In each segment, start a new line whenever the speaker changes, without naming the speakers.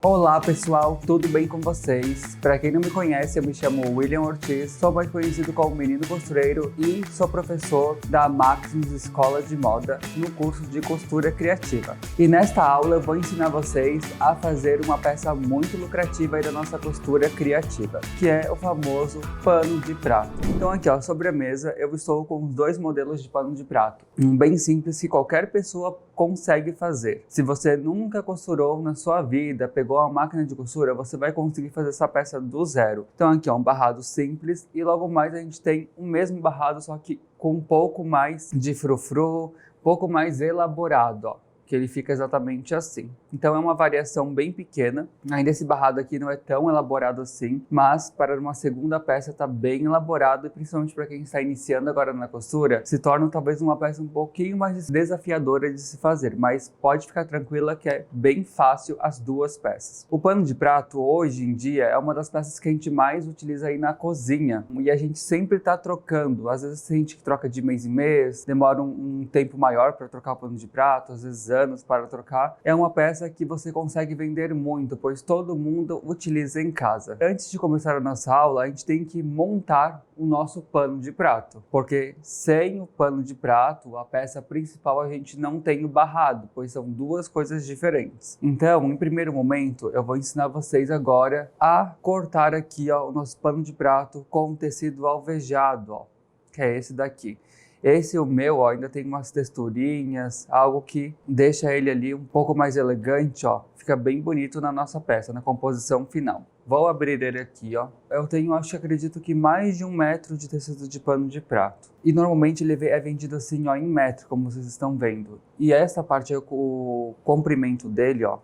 Olá pessoal, tudo bem com vocês? Para quem não me conhece, eu me chamo William Ortiz, sou mais conhecido como Menino Costureiro e sou professor da Maximus Escola de Moda no curso de costura criativa. E nesta aula eu vou ensinar vocês a fazer uma peça muito lucrativa aí da nossa costura criativa, que é o famoso pano de prato. Então aqui ó, sobre a mesa eu estou com dois modelos de pano de prato, um bem simples que qualquer pessoa consegue fazer. Se você nunca costurou na sua vida, pegou uma máquina de costura, você vai conseguir fazer essa peça do zero. Então aqui ó, um barrado simples e logo mais a gente tem o mesmo barrado, só que com um pouco mais de frufru, um pouco mais elaborado, ó, que ele fica exatamente assim. Então é uma variação bem pequena, ainda esse barrado aqui não é tão elaborado assim, mas para uma segunda peça está bem elaborado e principalmente para quem está iniciando agora na costura, se torna talvez uma peça um pouquinho mais desafiadora de se fazer, mas pode ficar tranquila que é bem fácil as duas peças. O pano de prato hoje em dia é uma das peças que a gente mais utiliza aí na cozinha e a gente sempre está trocando, às vezes a gente troca de mês em mês, demora um tempo maior para trocar o pano de prato, às vezes anos para trocar. É uma peça que você consegue vender muito, pois todo mundo utiliza em casa. Antes de começar a nossa aula, a gente tem que montar o nosso pano de prato, porque sem o pano de prato, a peça principal a gente não tem o barrado, pois são duas coisas diferentes. Então, em primeiro momento, eu vou ensinar vocês agora a cortar aqui ó, o nosso pano de prato com tecido alvejado, ó, que é esse daqui. Esse o meu ó, ainda tem umas texturinhas, algo que deixa ele ali um pouco mais elegante, ó. Fica bem bonito na nossa peça, na composição final. Vou abrir ele aqui, ó. Eu tenho, acredito que mais de 1 metro de tecido de pano de prato. E normalmente ele é vendido assim, ó, em metro, como vocês estão vendo. E essa parte, o comprimento dele, ó.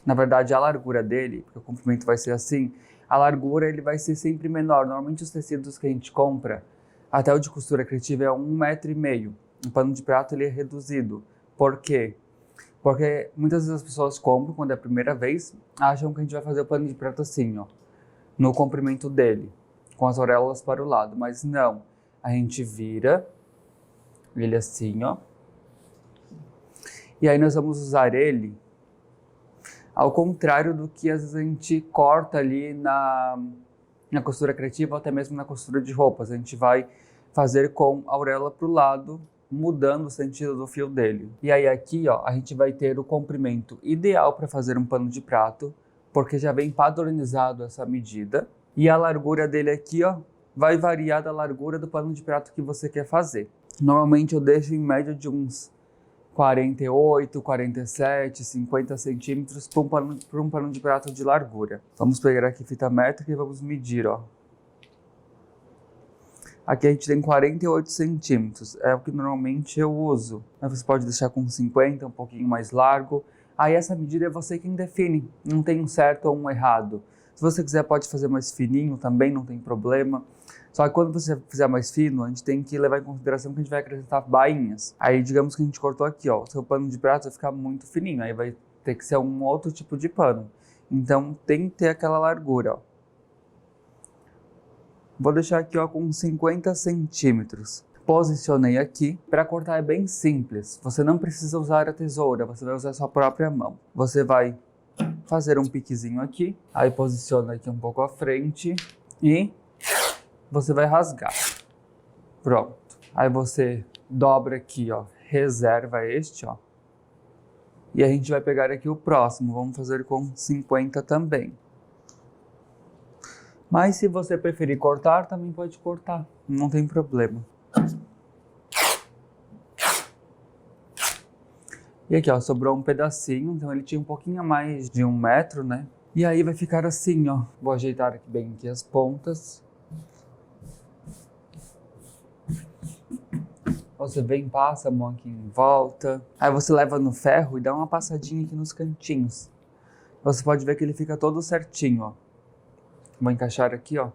Na verdade, a largura dele, porque o comprimento vai ser assim, a largura ele vai ser sempre menor. Normalmente os tecidos que a gente compra, até o de costura criativa é 1,5 m. O pano de prato ele é reduzido. Por quê? Porque muitas vezes as pessoas compram quando é a primeira vez, acham que a gente vai fazer o pano de prato assim, ó, no comprimento dele, com as auréolas para o lado, mas não. A gente vira ele assim, ó. E aí nós vamos usar ele ao contrário do que às vezes a gente corta ali na costura criativa ou até mesmo na costura de roupas. A gente vai fazer com a auréola para o lado, mudando o sentido do fio dele. E aí aqui ó, a gente vai ter o comprimento ideal para fazer um pano de prato, porque já vem padronizado essa medida. E a largura dele aqui ó, vai variar da largura do pano de prato que você quer fazer. Normalmente eu deixo em média de uns 48, 47, 50 centímetros para um pano de prato de largura. Vamos pegar aqui fita métrica e vamos medir, ó. Aqui a gente tem 48 centímetros, é o que normalmente eu uso. Mas você pode deixar com 50, um pouquinho mais largo. Aí essa medida é você quem define, não tem um certo ou um errado. Se você quiser pode fazer mais fininho também, não tem problema. Só que quando você fizer mais fino, a gente tem que levar em consideração que a gente vai acrescentar bainhas. Aí digamos que a gente cortou aqui, ó, o seu pano de prato vai ficar muito fininho, aí vai ter que ser um outro tipo de pano. Então tem que ter aquela largura, ó. Vou deixar aqui ó, com 50 centímetros. Posicionei aqui. Para cortar é bem simples, você não precisa usar a tesoura, você vai usar a sua própria mão. Você vai fazer um piquezinho aqui, aí posiciona aqui um pouco à frente e você vai rasgar. Pronto. Aí você dobra aqui, ó, reserva este, ó. E a gente vai pegar aqui o próximo, vamos fazer com 50 também. Mas se você preferir cortar, também pode cortar, não tem problema. E aqui, ó, sobrou um pedacinho, então ele tinha um pouquinho a mais de 1 metro, né? E aí vai ficar assim, ó. Vou ajeitar aqui bem aqui as pontas. Você vem, passa a mão aqui em volta. Aí você leva no ferro e dá uma passadinha aqui nos cantinhos. Você pode ver que ele fica todo certinho, ó. Vou encaixar aqui, ó.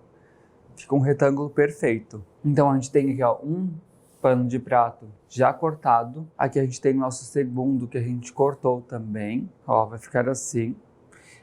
Fica um retângulo perfeito. Então a gente tem aqui, ó, um pano de prato já cortado. Aqui a gente tem o nosso segundo que a gente cortou também. Ó, vai ficar assim.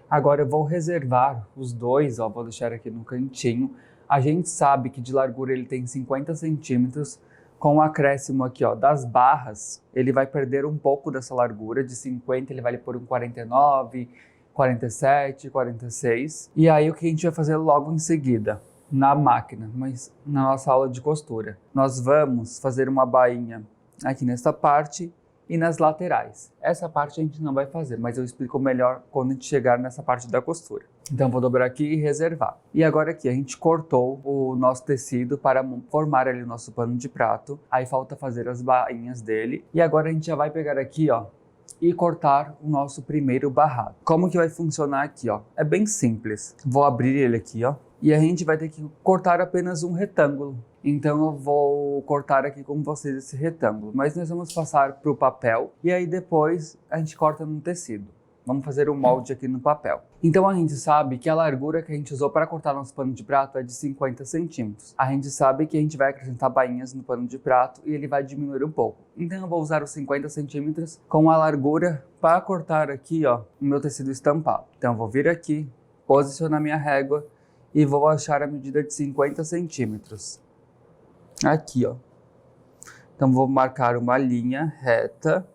Agora eu vou reservar os dois, ó, vou deixar aqui no cantinho. A gente sabe que de largura ele tem 50 centímetros. Com o acréscimo aqui, ó, das barras, ele vai perder um pouco dessa largura. De 50 ele vai por um 49, 47, 46. E aí o que a gente vai fazer logo em seguida? Na máquina, mas na nossa aula de costura. Nós vamos fazer uma bainha aqui nesta parte e nas laterais. Essa parte a gente não vai fazer, mas eu explico melhor quando a gente chegar nessa parte da costura. Então vou dobrar aqui e reservar. E agora aqui a gente cortou o nosso tecido para formar ali o nosso pano de prato. Aí falta fazer as bainhas dele. E agora a gente já vai pegar aqui, ó, e cortar o nosso primeiro barrado. Como que vai funcionar aqui, ó? É bem simples. Vou abrir ele aqui, ó. E a gente vai ter que cortar apenas um retângulo. Então eu vou cortar aqui com vocês esse retângulo. Mas nós vamos passar para o papel e aí depois a gente corta no tecido. Vamos fazer o molde aqui no papel. Então a gente sabe que a largura que a gente usou para cortar nosso pano de prato é de 50 centímetros. A gente sabe que a gente vai acrescentar bainhas no pano de prato e ele vai diminuir um pouco. Então eu vou usar os 50 centímetros com a largura para cortar aqui, ó, o meu tecido estampado. Então eu vou vir aqui, posicionar minha régua e vou achar a medida de 50 centímetros. Aqui, ó. Então vou marcar uma linha reta.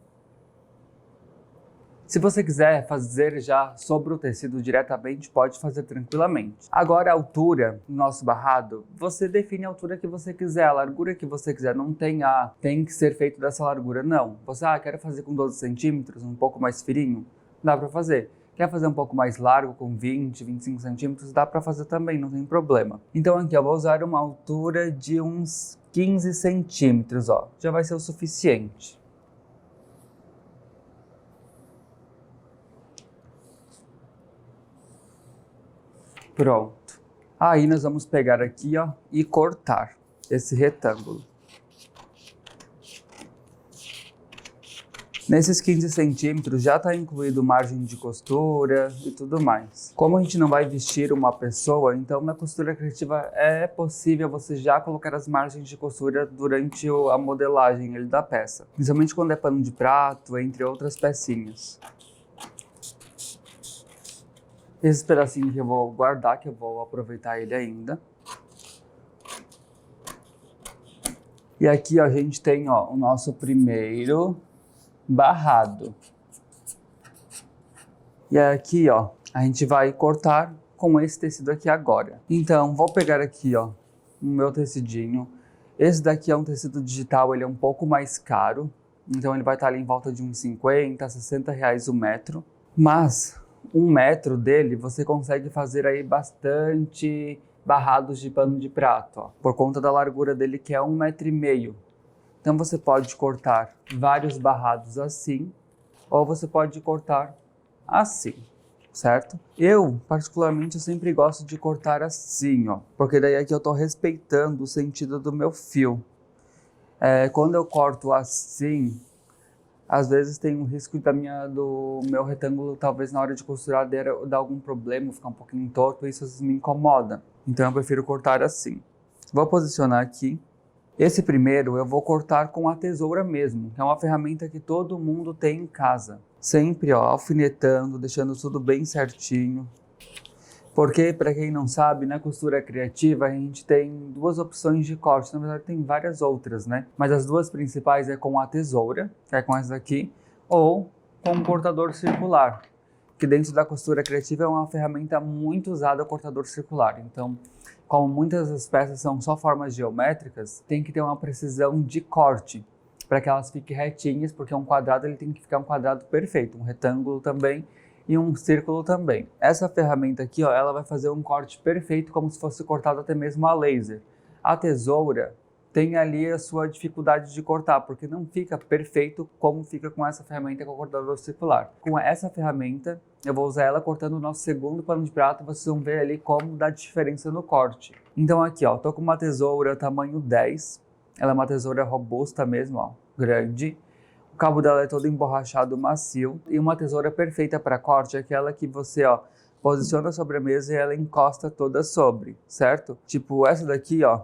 Se você quiser fazer já sobre o tecido diretamente, pode fazer tranquilamente. Agora a altura do nosso barrado, você define a altura que você quiser, a largura que você quiser. Não tem que ser feito dessa largura, não. Você, quero fazer com 12 centímetros, um pouco mais fininho, dá para fazer. Quer fazer um pouco mais largo, com 20, 25 centímetros, dá para fazer também, não tem problema. Então aqui eu vou usar uma altura de uns 15 centímetros, ó. Já vai ser o suficiente. Pronto. Aí nós vamos pegar aqui, ó, e cortar esse retângulo. Nesses 15 centímetros já está incluído margem de costura e tudo mais. Como a gente não vai vestir uma pessoa, então na costura criativa é possível você já colocar as margens de costura durante a modelagem da peça. Principalmente quando é pano de prato, entre outras pecinhas. Esses pedacinhos que eu vou guardar, que eu vou aproveitar ele ainda. E aqui, ó, a gente tem, ó, o nosso primeiro barrado. E aqui, ó, a gente vai cortar com esse tecido aqui agora. Então, vou pegar aqui, ó, o meu tecidinho. Esse daqui é um tecido digital, ele é um pouco mais caro. Então, ele vai estar ali em volta de uns 50, 60 reais o metro. Mas 1 metro dele, você consegue fazer aí bastante barrados de pano de prato, ó, por conta da largura dele, que é 1,5 metro. Então você pode cortar vários barrados assim, ou você pode cortar assim, certo? Eu, particularmente, eu sempre gosto de cortar assim, ó, porque daí aqui eu tô respeitando o sentido do meu fio. Quando eu corto assim, às vezes tem um risco do meu retângulo, talvez na hora de costurar dar algum problema, ficar um pouquinho torto, isso às vezes me incomoda. Então eu prefiro cortar assim. Vou posicionar aqui. Esse primeiro eu vou cortar com a tesoura mesmo, que é uma ferramenta que todo mundo tem em casa. Sempre, ó, alfinetando, deixando tudo bem certinho. Porque, para quem não sabe, na costura criativa a gente tem duas opções de corte. Na verdade tem várias outras, né? Mas as duas principais é com a tesoura, que é com essa aqui, ou com um cortador circular. Que dentro da costura criativa é uma ferramenta muito usada, o cortador circular. Então, como muitas das peças são só formas geométricas, tem que ter uma precisão de corte para que elas fiquem retinhas, porque um quadrado ele tem que ficar um quadrado perfeito, um retângulo também e um círculo também. Essa ferramenta aqui, ó, ela vai fazer um corte perfeito, como se fosse cortado até mesmo a laser. A tesoura tem ali a sua dificuldade de cortar, porque não fica perfeito como fica com essa ferramenta com o cortador circular. Com essa ferramenta, eu vou usar ela cortando o nosso segundo pano de prato, vocês vão ver ali como dá diferença no corte. Então aqui, ó, tô com uma tesoura tamanho 10, ela é uma tesoura robusta mesmo, ó, grande. O cabo dela é todo emborrachado, macio, e uma tesoura perfeita para corte é aquela que você, ó, posiciona sobre a mesa e ela encosta toda sobre, certo? Tipo essa daqui, ó,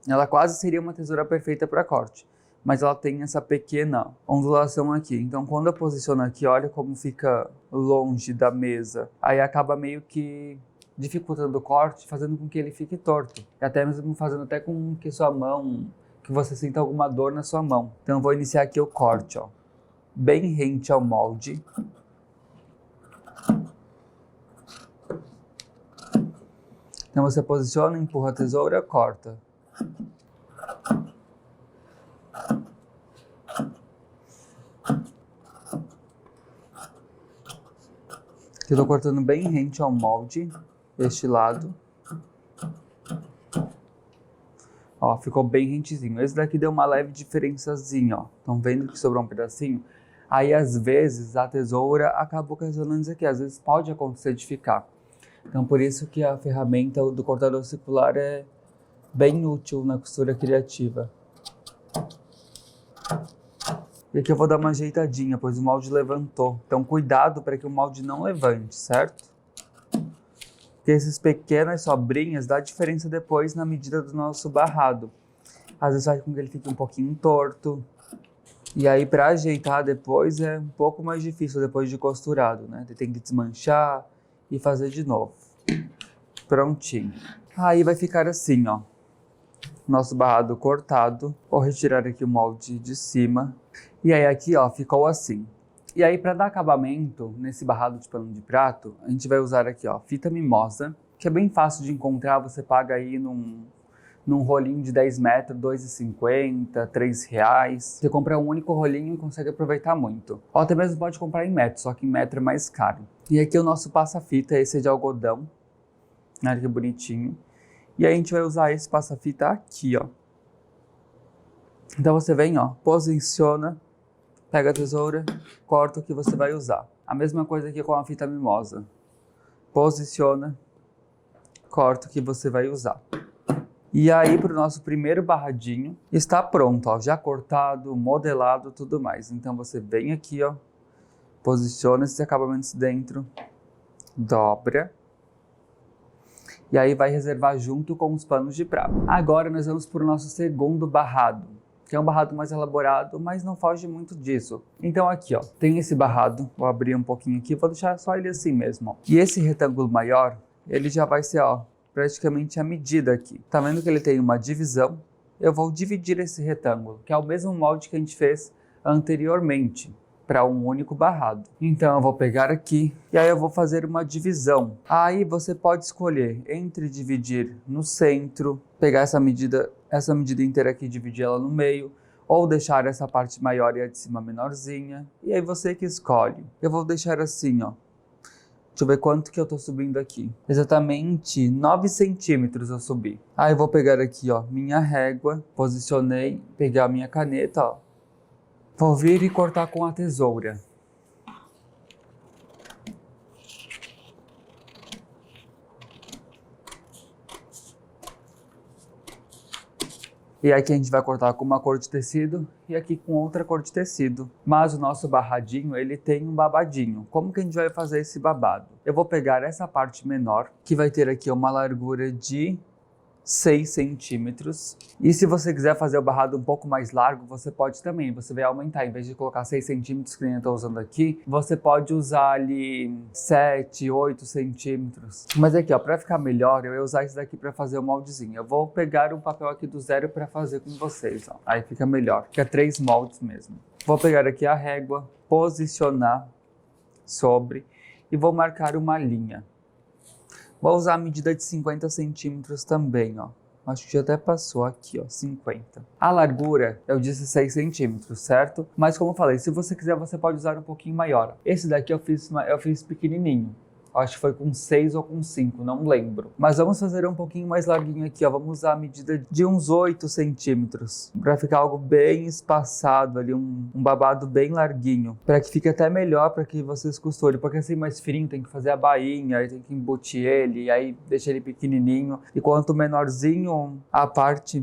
ela quase seria uma tesoura perfeita para corte, mas ela tem essa pequena ondulação aqui. Então, quando eu posiciono aqui, olha como fica longe da mesa. Aí acaba meio que dificultando o corte, fazendo com que ele fique torto. E até mesmo fazendo até com que sua mão, que você sinta alguma dor na sua mão. Então, eu vou iniciar aqui o corte, ó, bem rente ao molde. Então você posiciona, empurra a tesoura, corta. Aqui eu tô cortando bem rente ao molde, este lado. Ó, ficou bem rentezinho. Esse daqui deu uma leve diferençazinha, ó. Estão vendo que sobrou um pedacinho? Aí, às vezes, a tesoura acaba ocasionando isso aqui. Às vezes pode acontecer de ficar. Então, por isso que a ferramenta do cortador circular é bem útil na costura criativa. E aqui eu vou dar uma ajeitadinha, pois o molde levantou. Então, cuidado para que o molde não levante, certo? Porque esses pequenas sobrinhas dá diferença depois na medida do nosso barrado. Às vezes faz com que ele fique um pouquinho torto. E aí, para ajeitar depois é um pouco mais difícil depois de costurado, né? Tem que desmanchar e fazer de novo. Prontinho. Aí vai ficar assim, ó. Nosso barrado cortado. Vou retirar aqui o molde de cima. E aí aqui, ó, ficou assim. E aí, para dar acabamento nesse barrado de pano de prato, a gente vai usar aqui, ó, fita mimosa, que é bem fácil de encontrar. Você paga aí num rolinho de 10 metros, R$ 2,50, R$ 3. Você compra um único rolinho e consegue aproveitar muito. Ou até mesmo pode comprar em metro, só que em metro é mais caro. E aqui o nosso passa-fita, esse é de algodão. Olha que bonitinho. E aí a gente vai usar esse passa-fita aqui, ó. Então você vem, ó, posiciona, pega a tesoura, corta o que você vai usar. A mesma coisa aqui com a fita mimosa. Posiciona, corta o que você vai usar. E aí, para o nosso primeiro barradinho, está pronto, ó, já cortado, modelado, tudo mais. Então você vem aqui, ó, posiciona esses acabamentos dentro, dobra. E aí vai reservar junto com os panos de prato. Agora nós vamos para o nosso segundo barrado, que é um barrado mais elaborado, mas não foge muito disso. Então aqui, ó, tem esse barrado, vou abrir um pouquinho aqui, vou deixar só ele assim mesmo, ó. E esse retângulo maior, ele já vai ser, ó, praticamente a medida aqui. Tá vendo que ele tem uma divisão? Eu vou dividir esse retângulo, que é o mesmo molde que a gente fez anteriormente, para um único barrado. Então eu vou pegar aqui e aí eu vou fazer uma divisão. Aí você pode escolher entre dividir no centro, pegar essa medida inteira aqui e dividir ela no meio, ou deixar essa parte maior e a de cima menorzinha. E aí você que escolhe. Eu vou deixar assim, ó. Deixa eu ver quanto que eu tô subindo aqui. Exatamente 9 centímetros eu subi. Aí eu vou pegar aqui, ó, minha régua, posicionei, pegar a minha caneta, ó. Vou vir e cortar com a tesoura. E aqui a gente vai cortar com uma cor de tecido e aqui com outra cor de tecido. Mas o nosso barradinho, ele tem um babadinho. Como que a gente vai fazer esse babado? Eu vou pegar essa parte menor, que vai ter aqui uma largura de 6 centímetros. E se você quiser fazer o barrado um pouco mais largo, você pode também. Você vai aumentar, em vez de colocar 6 centímetros que nem eu estou usando aqui, você pode usar ali 7, 8 centímetros. Mas aqui, ó, para ficar melhor, eu ia usar isso daqui para fazer o moldezinho. Eu vou pegar um papel aqui do zero para fazer com vocês, ó. Aí fica melhor. Fica 3 moldes mesmo. Vou pegar aqui a régua, posicionar sobre e vou marcar uma linha. Vou usar a medida de 50 centímetros também, ó. Acho que já até passou aqui, ó, 50. A largura, eu disse 6 centímetros, certo? Mas como eu falei, se você quiser, você pode usar um pouquinho maior. Esse daqui eu fiz pequenininho. Acho que foi com 6 ou com 5, não lembro. Mas vamos fazer um pouquinho mais larguinho aqui, ó. Vamos usar a medida de uns 8 centímetros. Pra ficar algo bem espaçado ali, um babado bem larguinho. Pra que fique até melhor pra que vocês costurem. Porque assim, mais fininho, tem que fazer a bainha, aí tem que embutir ele, aí deixa ele pequenininho. E quanto menorzinho a parte,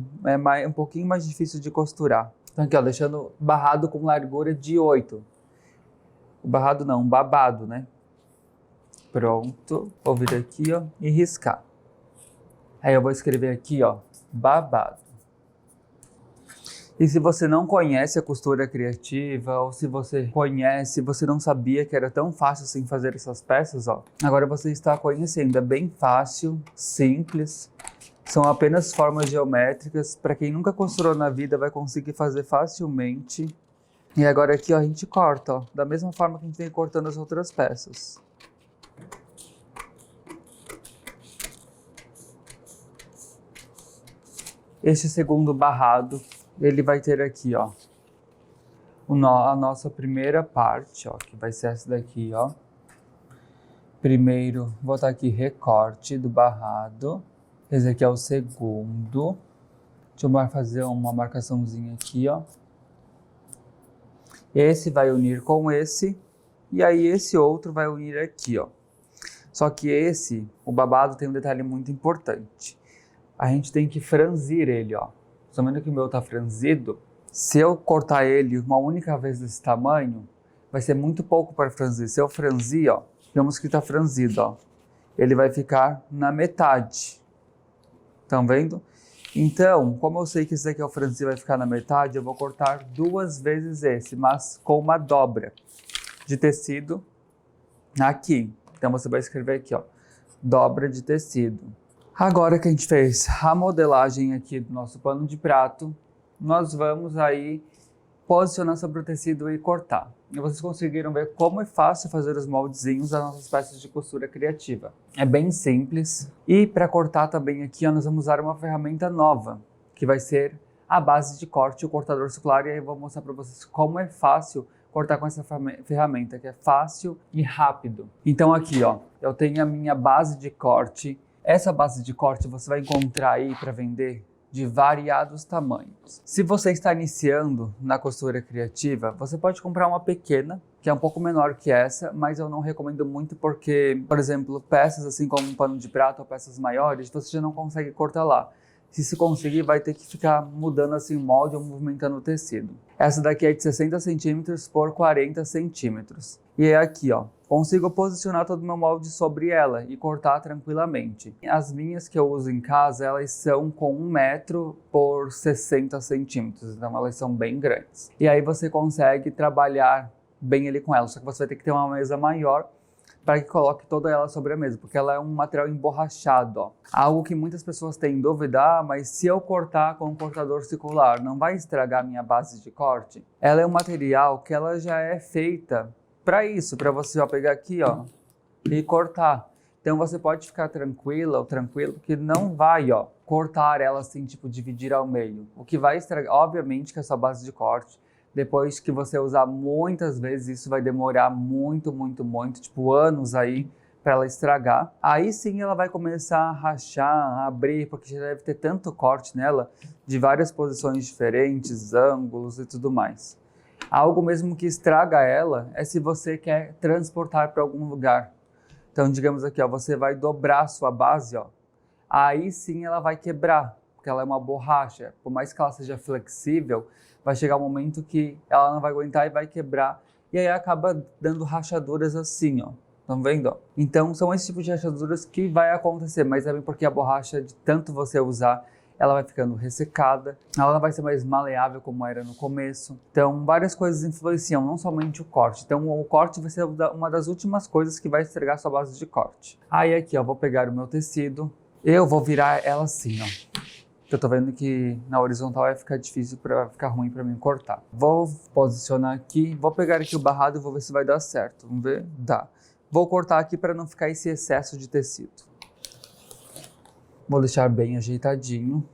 é um pouquinho mais difícil de costurar. Então aqui, ó, deixando barrado com largura de 8. O barrado não, um babado, né? Pronto, vou vir aqui, ó, e riscar. Aí eu vou escrever aqui, ó, babado. E se você não conhece a costura criativa, ou se você conhece, você não sabia que era tão fácil assim fazer essas peças, ó. Agora você está conhecendo, é bem fácil, simples. São apenas formas geométricas. Para quem nunca costurou na vida, vai conseguir fazer facilmente. E agora aqui, ó, a gente corta, ó, da mesma forma que a gente vem cortando as outras peças. Este segundo barrado, ele vai ter aqui, ó, a nossa primeira parte, ó, que vai ser essa daqui, ó. Primeiro, vou botar aqui recorte do barrado. Esse aqui é o segundo. Deixa eu fazer uma marcaçãozinha aqui, ó. Esse vai unir com esse. E aí esse outro vai unir aqui, ó. Só que o babado tem um detalhe muito importante. A gente tem que franzir ele, ó. Só vendo que o meu tá franzido. Se eu cortar ele uma única vez desse tamanho, vai ser muito pouco para franzir. Se eu franzir, ó, digamos que tá franzido, ó, ele vai ficar na metade. Estão vendo? Então, como eu sei que esse aqui é o franzir vai ficar na metade, eu vou cortar 2 vezes esse, mas com uma dobra de tecido aqui. Então você vai escrever aqui, ó, dobra de tecido. Agora que a gente fez a modelagem aqui do nosso pano de prato, nós vamos aí posicionar sobre o tecido e cortar. E vocês conseguiram ver como é fácil fazer os moldezinhos das nossas peças de costura criativa. É bem simples. E para cortar também aqui, ó, nós vamos usar uma ferramenta nova, que vai ser a base de corte, o cortador circular. E aí eu vou mostrar para vocês como é fácil cortar com essa ferramenta, que é fácil e rápido. Então aqui, ó, eu tenho a minha base de corte. Essa base de corte você vai encontrar aí para vender de variados tamanhos. Se você está iniciando na costura criativa, você pode comprar uma pequena, que é um pouco menor que essa, mas eu não recomendo muito porque, por exemplo, peças assim como um pano de prato ou peças maiores, você já não consegue cortar lá. Se conseguir, vai ter que ficar mudando assim o molde ou movimentando o tecido. Essa daqui é de 60 centímetros por 40 centímetros. E é aqui, ó. Consigo posicionar todo o meu molde sobre ela e cortar tranquilamente. As minhas que eu uso em casa, elas são com 1 metro por 60 centímetros. Então elas são bem grandes. E aí você consegue trabalhar bem ali com elas. Só que você vai ter que ter uma mesa maior para que coloque toda ela sobre a mesa, porque ela é um material emborrachado, ó. Algo que muitas pessoas têm dúvida, mas se eu cortar com um cortador circular, não vai estragar a minha base de corte? Ela é um material que ela já é feita para isso, para você ó, pegar aqui, ó, e cortar. Então você pode ficar tranquila ou tranquilo que não vai, ó, cortar ela assim, tipo, dividir ao meio. O que vai estragar, obviamente, que é a sua base de corte. Depois que você usar muitas vezes, isso vai demorar muito, tipo anos aí para ela estragar. Aí sim ela vai começar a rachar, a abrir, porque já deve ter tanto corte nela, de várias posições diferentes, ângulos e tudo mais. Algo mesmo que estraga ela é se você quer transportar para algum lugar. Então, digamos aqui, ó, você vai dobrar a sua base, ó, aí sim ela vai quebrar, porque ela é uma borracha. Por mais que ela seja flexível, vai chegar um momento que ela não vai aguentar e vai quebrar. E aí acaba dando rachaduras assim, ó. Estão vendo? Ó? Então são esse tipo de rachaduras que vai acontecer, mas é bem porque a borracha, de tanto você usar, ela vai ficando ressecada, ela não vai ser mais maleável como era no começo. Então várias coisas influenciam, não somente o corte. Então o corte vai ser uma das últimas coisas que vai estragar a sua base de corte. Aí aqui, ó, vou pegar o meu tecido, eu vou virar ela assim, ó. Eu tô vendo que na horizontal vai ficar difícil, vai ficar ruim para mim cortar. Vou posicionar aqui, vou pegar aqui o barrado e vou ver se vai dar certo. Vamos ver? Dá. Vou cortar aqui para não ficar esse excesso de tecido. Vou deixar bem ajeitadinho.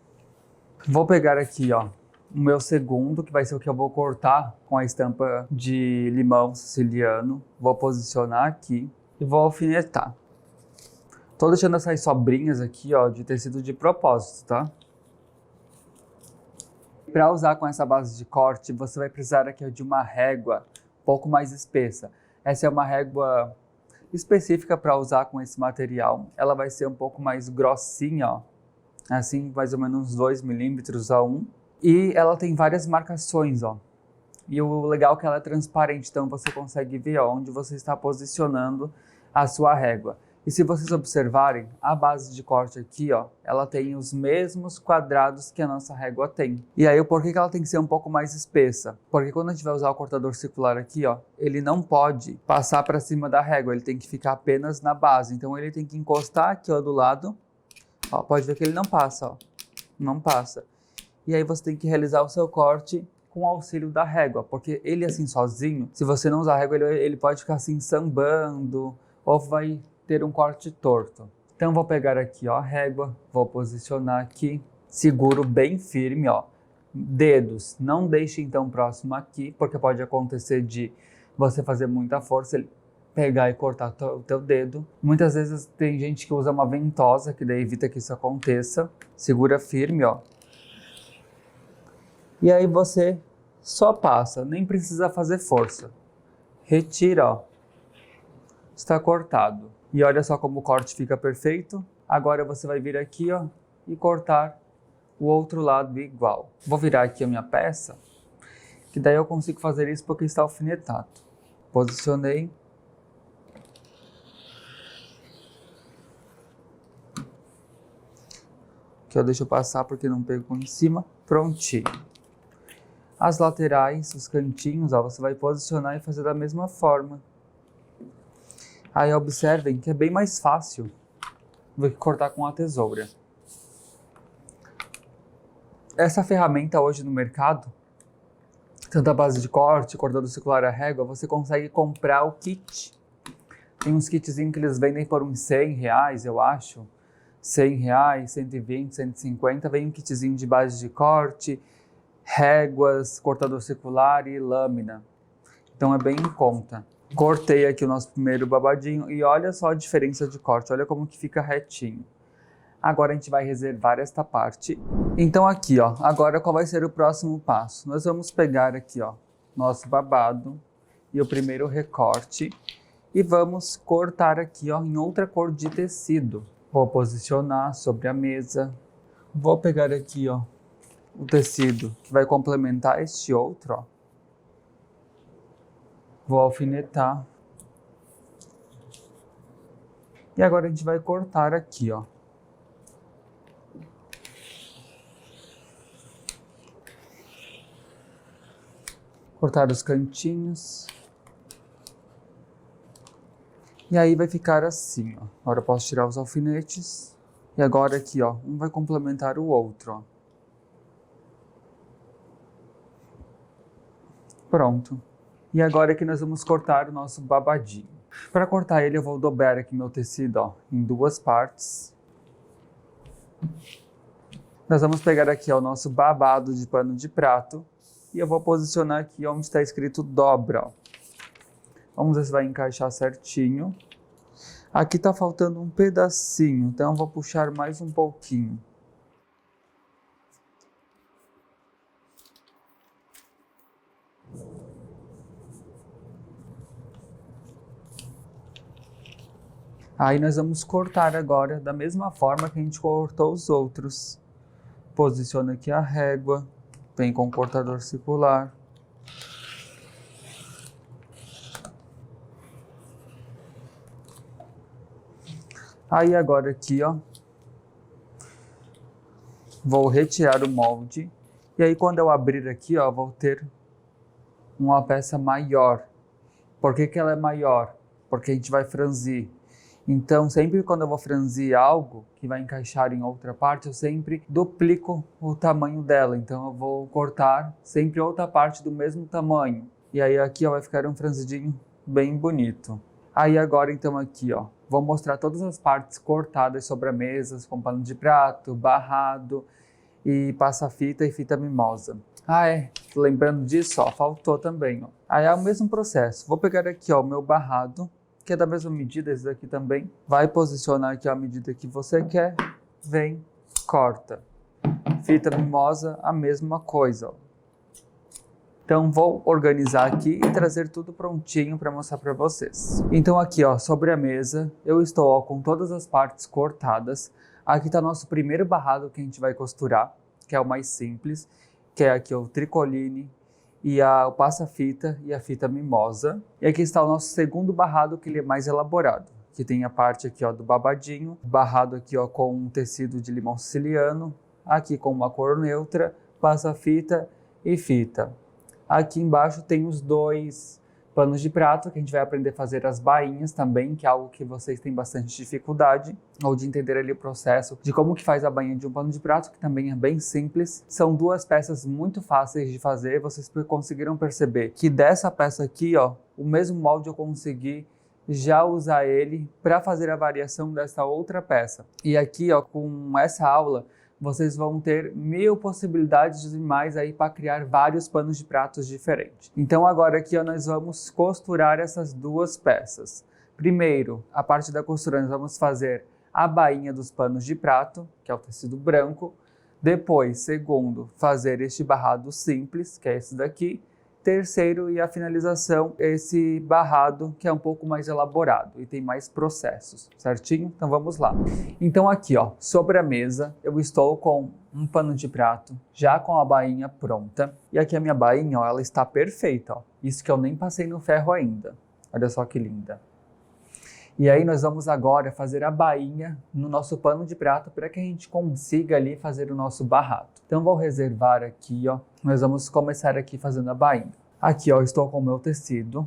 Vou pegar aqui, ó, o meu segundo, que vai ser o que eu vou cortar com a estampa de limão siciliano. Vou posicionar aqui e vou alfinetar. Tô deixando essas sobrinhas aqui, ó, de tecido de propósito, tá? Para usar com essa base de corte, você vai precisar aqui de uma régua um pouco mais espessa. Essa é uma régua específica para usar com esse material. Ela vai ser um pouco mais grossinha, ó, assim, mais ou menos 2 milímetros a 1. E ela tem várias marcações, ó. E o legal é que ela é transparente, então você consegue ver ó, onde você está posicionando a sua régua. E se vocês observarem, a base de corte aqui, ó, ela tem os mesmos quadrados que a nossa régua tem. E aí, por que ela tem que ser um pouco mais espessa? Porque quando a gente vai usar o cortador circular aqui, ó, ele não pode passar para cima da régua, ele tem que ficar apenas na base. Então ele tem que encostar aqui, ó, do lado. Ó, pode ver que ele não passa, ó, não passa. E aí você tem que realizar o seu corte com o auxílio da régua, porque ele assim sozinho, se você não usar a régua, ele pode ficar assim sambando, ou vai ter um corte torto. Então vou pegar aqui ó, a régua, vou posicionar aqui Seguro bem firme, ó. Dedos, não deixe então próximo aqui, porque pode acontecer de você fazer muita força, ele pegar e cortar o teu dedo. Muitas vezes tem gente que usa uma ventosa, que daí evita que isso aconteça. Segura firme, ó. E aí você só passa, nem precisa fazer força. Retira, ó. Está cortado. E olha só como o corte fica perfeito. Agora você vai vir aqui, ó, e cortar o outro lado igual. Vou virar aqui a minha peça, que daí eu consigo fazer isso porque está alfinetado. Posicionei. Aqui eu deixo passar porque não pegou em cima. Prontinho. As laterais, os cantinhos, ó, você vai posicionar e fazer da mesma forma. Aí observem que é bem mais fácil do que cortar com a tesoura. Essa ferramenta hoje no mercado, tanto a base de corte, cortador circular a régua, você consegue comprar o kit. Tem uns kitzinhos que eles vendem por uns R$100, eu acho. R$100, 120, 150, vem um kitzinho de base de corte, réguas, cortador circular e lâmina. Então é bem em conta. Cortei aqui o nosso primeiro babadinho e olha só a diferença de corte, olha como que fica retinho. Agora a gente vai reservar esta parte. Então aqui, ó, agora qual vai ser o próximo passo? Nós vamos pegar aqui, ó, nosso babado e o primeiro recorte e vamos cortar aqui, ó, em outra cor de tecido. Vou posicionar sobre a mesa. Vou pegar aqui, ó, o tecido que vai complementar este outro, ó. Vou alfinetar. E agora a gente vai cortar aqui, ó. Cortar os cantinhos. E aí vai ficar assim, ó. Agora eu posso tirar os alfinetes. E agora aqui, ó, um vai complementar o outro, ó. Pronto. E agora aqui nós vamos cortar o nosso babadinho. Para cortar ele eu vou dobrar aqui meu tecido, ó, em duas partes. Nós vamos pegar aqui, ó, o nosso babado de pano de prato. E eu vou posicionar aqui onde está escrito dobra, ó. Vamos ver se vai encaixar certinho. Aqui tá faltando um pedacinho, então eu vou puxar mais um pouquinho. Aí nós vamos cortar agora da mesma forma que a gente cortou os outros. Posiciona aqui a régua, vem com o cortador circular. Aí agora aqui, ó, vou retirar o molde. E aí quando eu abrir aqui, ó, vou ter uma peça maior. Por que que ela é maior? Porque a gente vai franzir. Então, sempre quando eu vou franzir algo que vai encaixar em outra parte, eu sempre duplico o tamanho dela. Então, eu vou cortar sempre outra parte do mesmo tamanho. E aí aqui, ó, vai ficar um franzidinho bem bonito. Aí agora, então, aqui, ó, vou mostrar todas as partes cortadas sobre a mesa, com pano de prato, barrado e passa-fita e fita mimosa. Ah, é, lembrando disso, ó, faltou também, ó. Aí é o mesmo processo. Vou pegar aqui, ó, o meu barrado, que é da mesma medida, esse daqui também. Vai posicionar aqui a medida que você quer, vem, corta. Fita mimosa, a mesma coisa, ó. Então vou organizar aqui e trazer tudo prontinho para mostrar para vocês. Então aqui, ó, sobre a mesa, eu estou, ó, com todas as partes cortadas. Aqui está nosso primeiro barrado que a gente vai costurar, que é o mais simples, que é aqui ó, o tricoline e o passa-fita e a fita mimosa. E aqui está o nosso segundo barrado, que ele é mais elaborado, que tem a parte aqui ó, do babadinho, barrado aqui ó, com um tecido de limão siciliano, aqui com uma cor neutra, passa-fita e fita. Aqui embaixo tem os dois panos de prato, que a gente vai aprender a fazer as bainhas também, que é algo que vocês têm bastante dificuldade, ou de entender ali o processo de como que faz a bainha de um pano de prato, que também é bem simples. São duas peças muito fáceis de fazer, vocês conseguiram perceber que dessa peça aqui, ó, o mesmo molde eu consegui já usar ele para fazer a variação dessa outra peça. E aqui, ó, com essa aula, vocês vão ter 1000 possibilidades de mais aí para criar vários panos de pratos diferentes. Então agora aqui ó, nós vamos costurar essas duas peças. Primeiro, a parte da costura nós vamos fazer a bainha dos panos de prato, que é o tecido branco. Depois, segundo, fazer este barrado simples, que é esse daqui. Terceiro, e a finalização, esse barrado que é um pouco mais elaborado e tem mais processos, certinho? Então vamos lá. Então aqui ó, sobre a mesa eu estou com um pano de prato, já com a bainha pronta. E aqui a minha bainha, ó, ela está perfeita, ó. Isso que eu nem passei no ferro ainda. Olha só que linda. E aí nós vamos agora fazer a bainha no nosso pano de prato para que a gente consiga ali fazer o nosso barrado. Então vou reservar aqui, ó. Nós vamos começar aqui fazendo a bainha. Aqui, ó, estou com o meu tecido.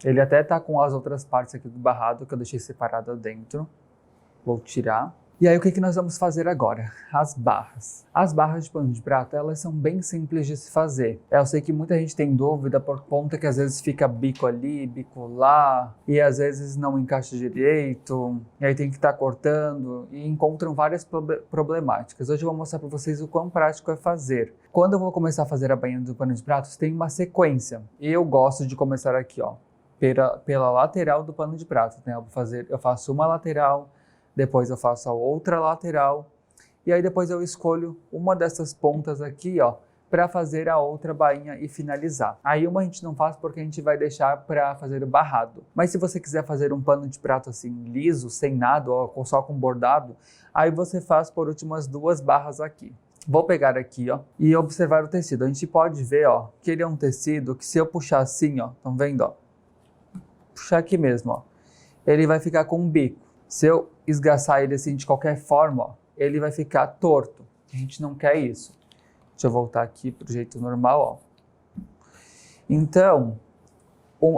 Ele até tá com as outras partes aqui do barrado que eu deixei separado dentro. Vou tirar. E aí o que nós vamos fazer agora? As barras. As barras de pano de prato, elas são bem simples de se fazer. Eu sei que muita gente tem dúvida por conta que às vezes fica bico ali, bico lá, e às vezes não encaixa direito, e aí tem que estar cortando, e encontram várias problemáticas. Hoje eu vou mostrar para vocês o quão prático é fazer. Quando eu vou começar a fazer a bainha do pano de prato, tem uma sequência. Eu gosto de começar aqui, ó, pela lateral do pano de prato, né? Eu faço uma lateral, depois eu faço a outra lateral e aí depois eu escolho uma dessas pontas aqui, ó, para fazer a outra bainha e finalizar. Aí uma a gente não faz porque a gente vai deixar para fazer o barrado. Mas se você quiser fazer um pano de prato assim liso, sem nada, ou só com bordado, aí você faz por último as duas barras aqui. Vou pegar aqui, ó, e observar o tecido. A gente pode ver, ó, que ele é um tecido que se eu puxar assim, ó, estão vendo, ó? Puxar aqui mesmo, ó, ele vai ficar com um bico. Se eu esgaçar ele assim de qualquer forma, ó, ele vai ficar torto. A gente não quer isso. Deixa eu voltar aqui para o jeito normal, ó. Então,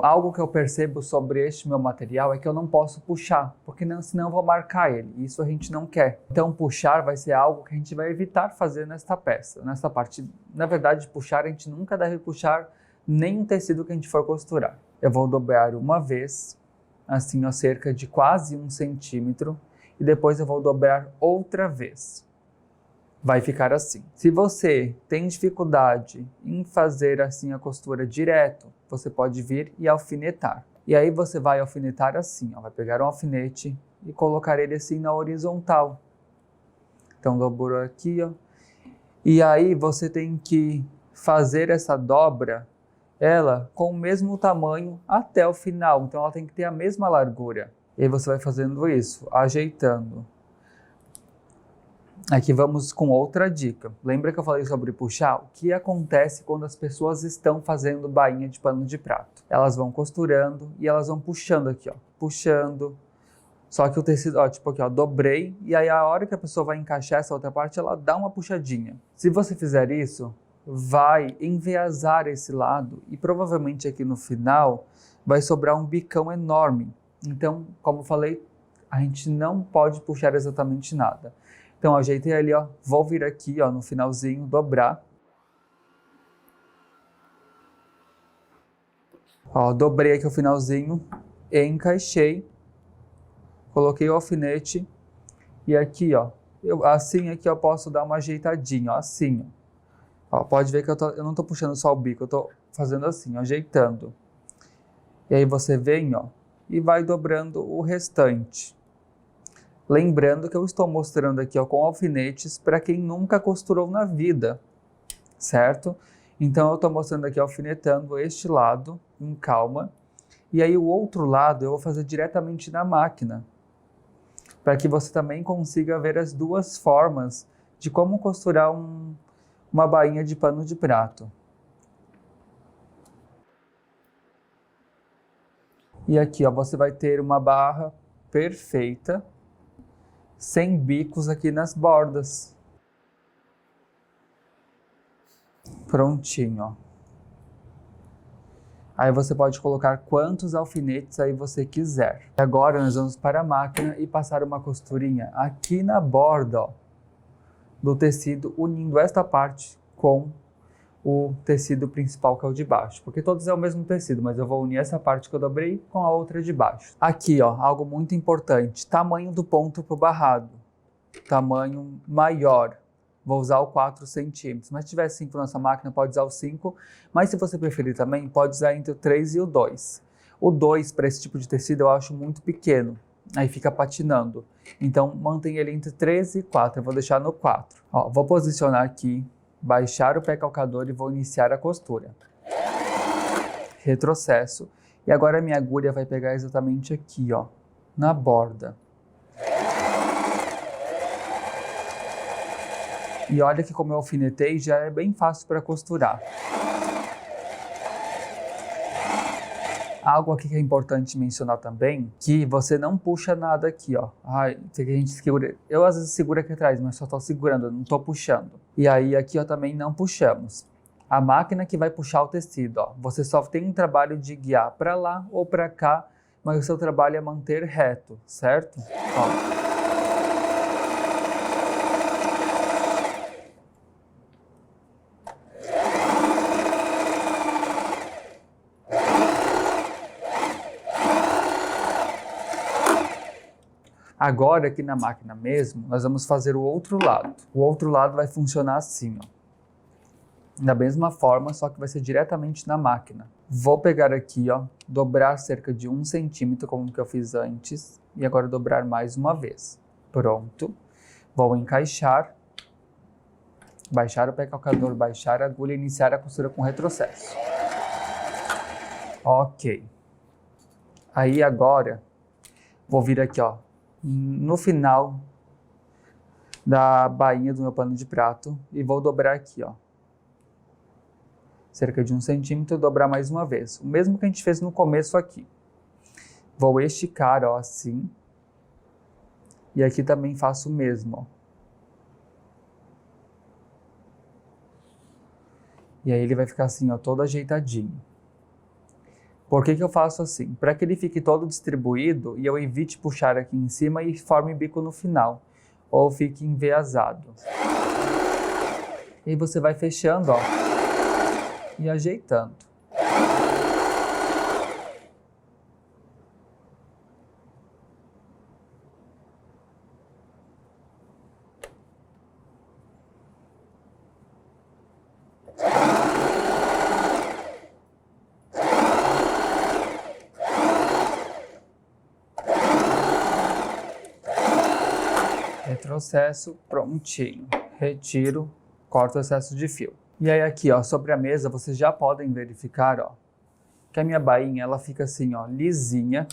algo que eu percebo sobre este meu material é que eu não posso puxar, porque senão eu vou marcar ele. Isso a gente não quer. Então, puxar vai ser algo que a gente vai evitar fazer nesta peça, nesta parte. Na verdade, puxar, a gente nunca deve puxar nenhum tecido que a gente for costurar. Eu vou dobrar uma vez, assim, ó, cerca de quase 1 centímetro, e depois eu vou dobrar outra vez. Vai ficar assim. Se você tem dificuldade em fazer assim a costura direto, você pode vir e alfinetar. E aí você vai alfinetar assim, ó, vai pegar um alfinete e colocar ele assim na horizontal. Então dobrou aqui, ó. E aí você tem que fazer essa dobra ela com o mesmo tamanho até o final, então ela tem que ter a mesma largura. E aí você vai fazendo isso, ajeitando. Aqui vamos com outra dica. Lembra que eu falei sobre puxar? O que acontece quando as pessoas estão fazendo bainha de pano de prato? Elas vão costurando e elas vão puxando aqui, ó, puxando. Só que o tecido, ó, tipo aqui, ó, dobrei, e aí a hora que a pessoa vai encaixar essa outra parte, ela dá uma puxadinha. Se você fizer isso, vai enviesar esse lado e provavelmente aqui no final vai sobrar um bicão enorme. Então, como eu falei, a gente não pode puxar exatamente nada. Então, ajeitei ali, ó, vou vir aqui, ó, no finalzinho, dobrar. Ó, dobrei aqui o finalzinho, encaixei, coloquei o alfinete e aqui, ó, assim aqui eu posso dar uma ajeitadinha, ó, assim, ó. Ó, pode ver que eu não estou puxando só o bico, eu estou fazendo assim, ó, ajeitando. E aí você vem, ó, e vai dobrando o restante. Lembrando que eu estou mostrando aqui, ó, com alfinetes para quem nunca costurou na vida, certo? Então eu estou mostrando aqui, alfinetando este lado, em calma. E aí o outro lado eu vou fazer diretamente na máquina, para que você também consiga ver as duas formas de como costurar uma bainha de pano de prato. E aqui, ó, você vai ter uma barra perfeita, sem bicos aqui nas bordas. Prontinho, ó. Aí você pode colocar quantos alfinetes aí você quiser. Agora nós vamos para a máquina e passar uma costurinha aqui na borda, ó, do tecido, unindo esta parte com o tecido principal, que é o de baixo, porque todos é o mesmo tecido, mas eu vou unir essa parte que eu dobrei com a outra de baixo. Aqui, ó, algo muito importante, tamanho do ponto para o barrado. tamanho maior. Vou usar o 4 centímetros, mas se tiver 5 na sua máquina, pode usar o 5, mas se você preferir também, pode usar entre o 3 e o 2. O 2, para esse tipo de tecido, eu acho muito pequeno, aí fica patinando. Então, mantém ele entre 3 e 4, eu vou deixar no 4. Ó, vou posicionar aqui, baixar o pé calcador e vou iniciar a costura. Retrocesso, e agora a minha agulha vai pegar exatamente aqui, ó, na borda. E olha que como eu alfinetei, já é bem fácil para costurar. Algo aqui que é importante mencionar também, que você não puxa nada aqui, ó. Ai, que a gente segura. Eu às vezes seguro aqui atrás, mas só estou segurando, não estou puxando. E aí aqui, ó, também não puxamos. A máquina que vai puxar o tecido, ó. Você só tem um trabalho de guiar para lá ou para cá, mas o seu trabalho é manter reto, certo? Ó. Agora, aqui na máquina mesmo, nós vamos fazer o outro lado. O outro lado vai funcionar assim, ó. Da mesma forma, só que vai ser diretamente na máquina. Vou pegar aqui, ó, dobrar cerca de 1 centímetro, como que eu fiz antes, e agora dobrar mais uma vez. Pronto. Vou encaixar, baixar o pé calcador, baixar a agulha e iniciar a costura com retrocesso. Ok. Aí agora, vou vir aqui, ó, no final da bainha do meu pano de prato e vou dobrar aqui, ó, cerca de 1 centímetro, dobrar mais uma vez, o mesmo que a gente fez no começo aqui. Vou esticar, ó, assim, e aqui também faço o mesmo, ó. E aí ele vai ficar assim, ó, todo ajeitadinho. Por que eu faço assim? Para que ele fique todo distribuído e eu evite puxar aqui em cima e forme bico no final, ou fique enviesado. E você vai fechando, ó, e ajeitando. Retrocesso, prontinho. Retiro, corto o excesso de fio. E aí aqui, ó, sobre a mesa, vocês já podem verificar, ó, que a minha bainha, ela fica assim, ó, lisinha,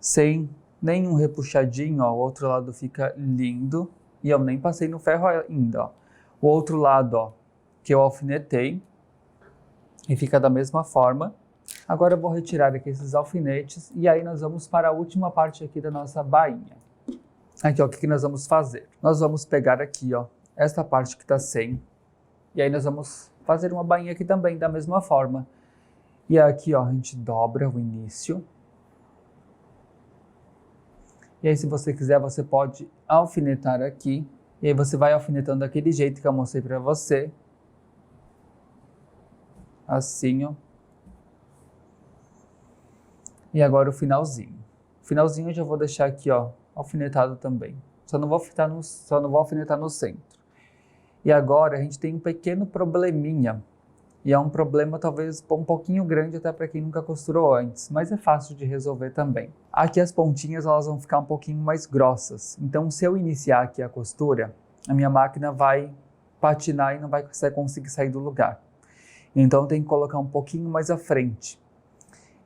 sem nenhum repuxadinho, ó, o outro lado fica lindo, e eu nem passei no ferro ainda, ó. O outro lado, ó, que eu alfinetei, e fica da mesma forma. Agora eu vou retirar aqui esses alfinetes, e aí nós vamos para a última parte aqui da nossa bainha. Aqui, ó, o que nós vamos fazer? Nós vamos pegar aqui, ó, esta parte que está sem, e aí nós vamos fazer uma bainha aqui também, da mesma forma. E aqui, ó, a gente dobra o início. E aí, se você quiser, você pode alfinetar aqui. E aí você vai alfinetando daquele jeito que eu mostrei para você. Assim, ó. E agora o finalzinho. O finalzinho eu já vou deixar aqui, ó, alfinetado também. Só não vou alfinetar no centro. E agora a gente tem um pequeno probleminha. E é um problema talvez um pouquinho grande até para quem nunca costurou antes, mas é fácil de resolver também. Aqui as pontinhas elas vão ficar um pouquinho mais grossas. Então se eu iniciar aqui a costura, a minha máquina vai patinar e não vai conseguir sair do lugar. Então eu tenho que colocar um pouquinho mais à frente.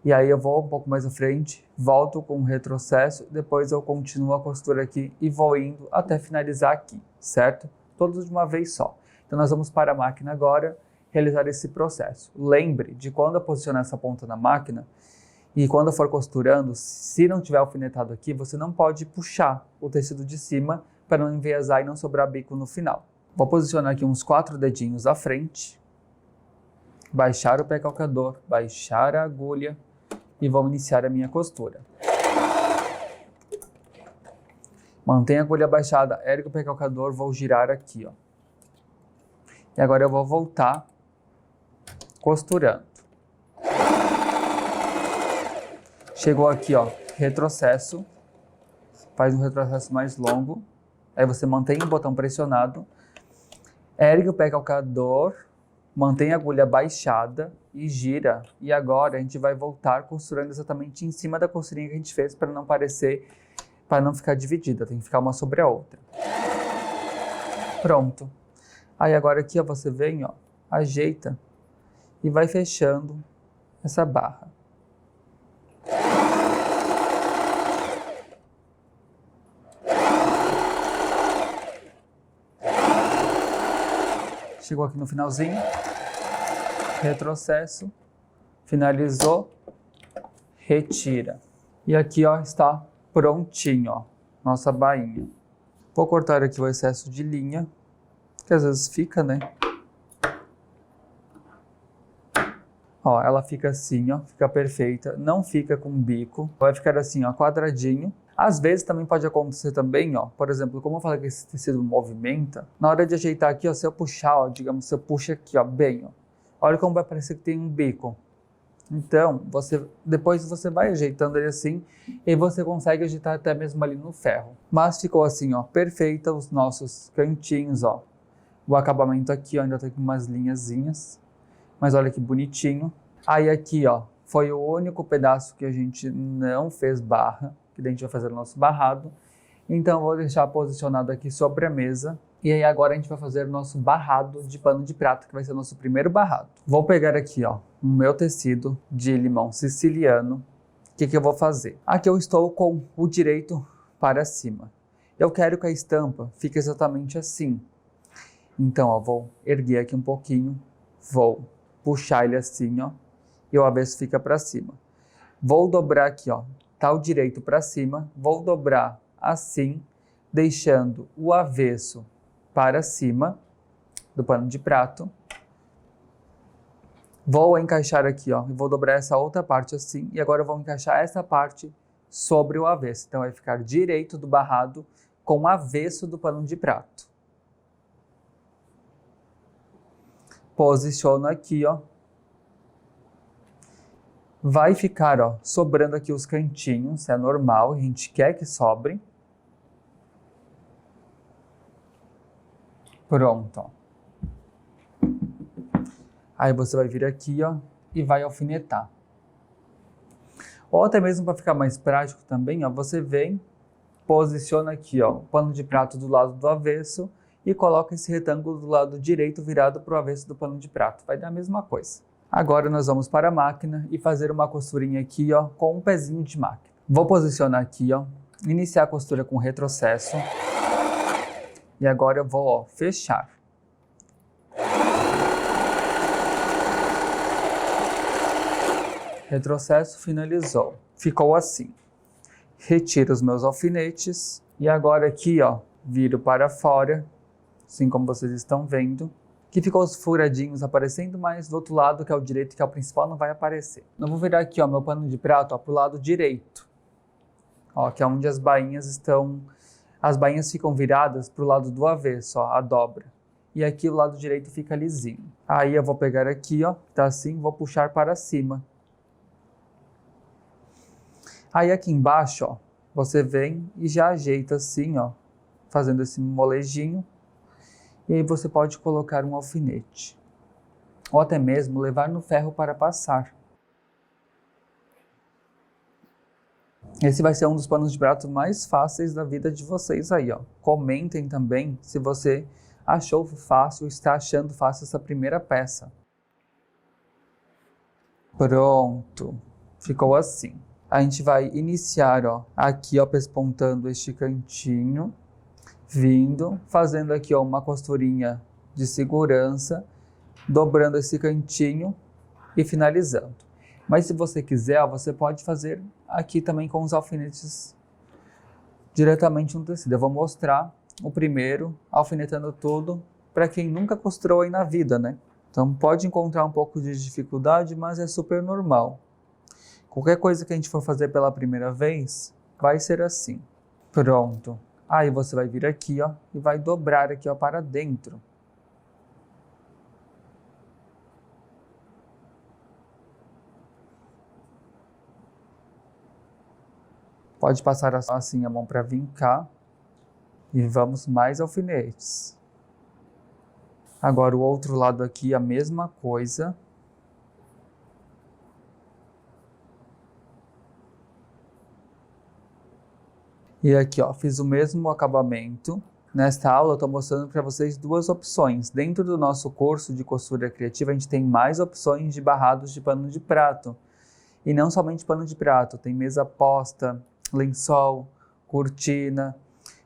E aí eu vou um pouco mais à frente, volto com o retrocesso, depois eu continuo a costura aqui e vou indo até finalizar aqui, certo? Todos de uma vez só. Então nós vamos para a máquina agora, realizar esse processo. Lembre de quando eu posicionar essa ponta na máquina e quando eu for costurando, se não tiver alfinetado aqui, você não pode puxar o tecido de cima para não enviesar e não sobrar bico no final. Vou posicionar aqui uns 4 dedinhos à frente, baixar o pé calcador, baixar a agulha e vou iniciar a minha costura. Mantenha a agulha baixada, ergue o pé calcador, vou girar aqui, ó. E agora eu vou voltar costurando. Chegou aqui, ó, retrocesso. Faz um retrocesso mais longo. Aí você mantém o botão pressionado, ergue o pé calcador, mantém a agulha baixada e gira. E agora a gente vai voltar costurando exatamente em cima da costurinha que a gente fez para não parecer, para não ficar dividida, tem que ficar uma sobre a outra. Pronto. Aí agora aqui, ó, você vem, ó, ajeita e vai fechando essa barra. Chegou aqui no finalzinho, retrocesso, finalizou, retira. E aqui, ó, está prontinho, ó, nossa bainha. Vou cortar aqui o excesso de linha, que às vezes fica, né? Ó, ela fica assim, ó, fica perfeita, não fica com bico, vai ficar assim, ó, quadradinho. Às vezes também pode acontecer também, ó, por exemplo, como eu falei que esse tecido movimenta, na hora de ajeitar aqui, ó, se eu puxar, ó, digamos, se eu puxo aqui, ó, bem, ó, olha como vai parecer que tem um bico. Então, depois você vai ajeitando ele assim, e você consegue ajeitar até mesmo ali no ferro. Mas ficou assim, ó, perfeita os nossos cantinhos, ó. O acabamento aqui, ó, ainda tem umas linhazinhas, mas olha que bonitinho. Aí aqui, ó, foi o único pedaço que a gente não fez barra, que daí a gente vai fazer o nosso barrado. Então, eu vou deixar posicionado aqui sobre a mesa. E aí agora a gente vai fazer o nosso barrado de pano de prato, que vai ser o nosso primeiro barrado. Vou pegar aqui, ó, o meu tecido de limão siciliano. O que eu vou fazer? Aqui eu estou com o direito para cima. Eu quero que a estampa fique exatamente assim. Então, ó, vou erguer aqui um pouquinho, vou puxar ele assim, ó, e o avesso fica para cima. Vou dobrar aqui, ó, tá o direito para cima, vou dobrar assim, deixando o avesso para cima do pano de prato. Vou encaixar aqui, ó, e vou dobrar essa outra parte assim, e agora eu vou encaixar essa parte sobre o avesso. Então vai ficar direito do barrado com o avesso do pano de prato. Posiciono aqui, ó. Vai ficar, ó, sobrando aqui os cantinhos, é normal, a gente quer que sobre. Pronto, ó. Aí você vai vir aqui, ó, e vai alfinetar. Ou até mesmo para ficar mais prático também, ó, você vem, posiciona aqui, ó, o pano de prato do lado do avesso e coloca esse retângulo do lado direito virado para o avesso do pano de prato. Vai dar a mesma coisa. Agora nós vamos para a máquina e fazer uma costurinha aqui, ó, com um pezinho de máquina. Vou posicionar aqui, ó, iniciar a costura com retrocesso. E agora eu vou, ó, fechar. Retrocesso, finalizou. Ficou assim. Retiro os meus alfinetes e agora aqui, ó, viro para fora, assim como vocês estão vendo, que ficou os furadinhos aparecendo, mas do outro lado, que é o direito, que é o principal, não vai aparecer. Eu vou virar aqui, ó, meu pano de prato, ó, pro lado direito, ó, que é onde as bainhas estão. As bainhas ficam viradas pro lado do avesso, ó, a dobra. E aqui o lado direito fica lisinho. Aí eu vou pegar aqui, ó, tá assim, vou puxar para cima. Aí aqui embaixo, ó, você vem e já ajeita assim, ó, fazendo esse molejinho. E aí você pode colocar um alfinete. Ou até mesmo levar no ferro para passar. Esse vai ser um dos panos de prato mais fáceis da vida de vocês aí, ó. Comentem também se você achou fácil, está achando fácil essa primeira peça. Pronto. Ficou assim. A gente vai iniciar, ó, aqui, ó, pespontando este cantinho, vindo, fazendo aqui, ó, uma costurinha de segurança, dobrando esse cantinho e finalizando. Mas se você quiser, ó, você pode fazer aqui também com os alfinetes diretamente no tecido. Eu vou mostrar o primeiro, alfinetando tudo, para quem nunca costurou aí na vida, né? Então pode encontrar um pouco de dificuldade, mas é super normal. Qualquer coisa que a gente for fazer pela primeira vez, vai ser assim. Pronto. Aí você vai vir aqui, ó, e vai dobrar aqui, ó, para dentro. Pode passar assim a mão para vincar. E vamos mais alfinetes. Agora o outro lado aqui, a mesma coisa. E aqui, ó, fiz o mesmo acabamento. Nesta aula eu estou mostrando para vocês duas opções. Dentro do nosso curso de costura criativa, a gente tem mais opções de barrados de pano de prato. E não somente pano de prato, tem mesa posta, lençol, cortina,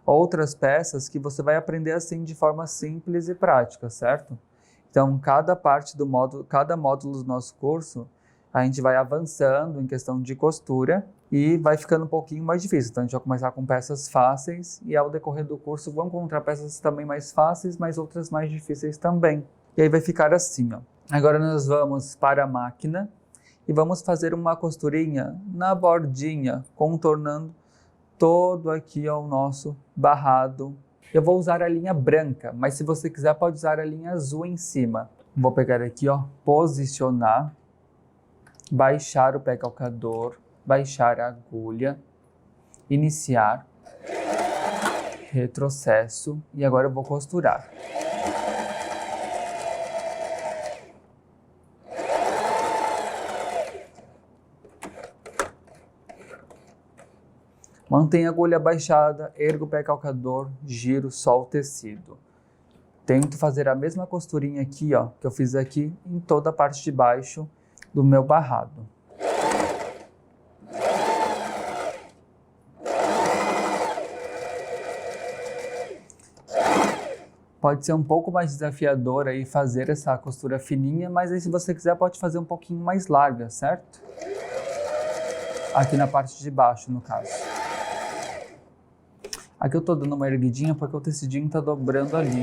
outras peças que você vai aprender assim de forma simples e prática, certo? Então, cada módulo do nosso curso, a gente vai avançando em questão de costura e vai ficando um pouquinho mais difícil. Então, a gente vai começar com peças fáceis e ao decorrer do curso vão encontrar peças também mais fáceis, mas outras mais difíceis também. E aí vai ficar assim, ó. Agora nós vamos para a máquina e vamos fazer uma costurinha na bordinha, contornando todo aqui o nosso barrado. Eu vou usar a linha branca, mas se você quiser pode usar a linha azul em cima. Vou pegar aqui, ó, posicionar, baixar o pé calcador, baixar a agulha, iniciar, retrocesso e agora eu vou costurar. Mantenha a agulha baixada, ergo o pé calcador, giro só o tecido. Tento fazer a mesma costurinha aqui, ó, que eu fiz aqui em toda a parte de baixo do meu barrado. Pode ser um pouco mais desafiador aí fazer essa costura fininha, mas aí se você quiser pode fazer um pouquinho mais larga, certo? Aqui na parte de baixo, no caso. Aqui eu tô dando uma erguidinha porque o tecidinho tá dobrando ali.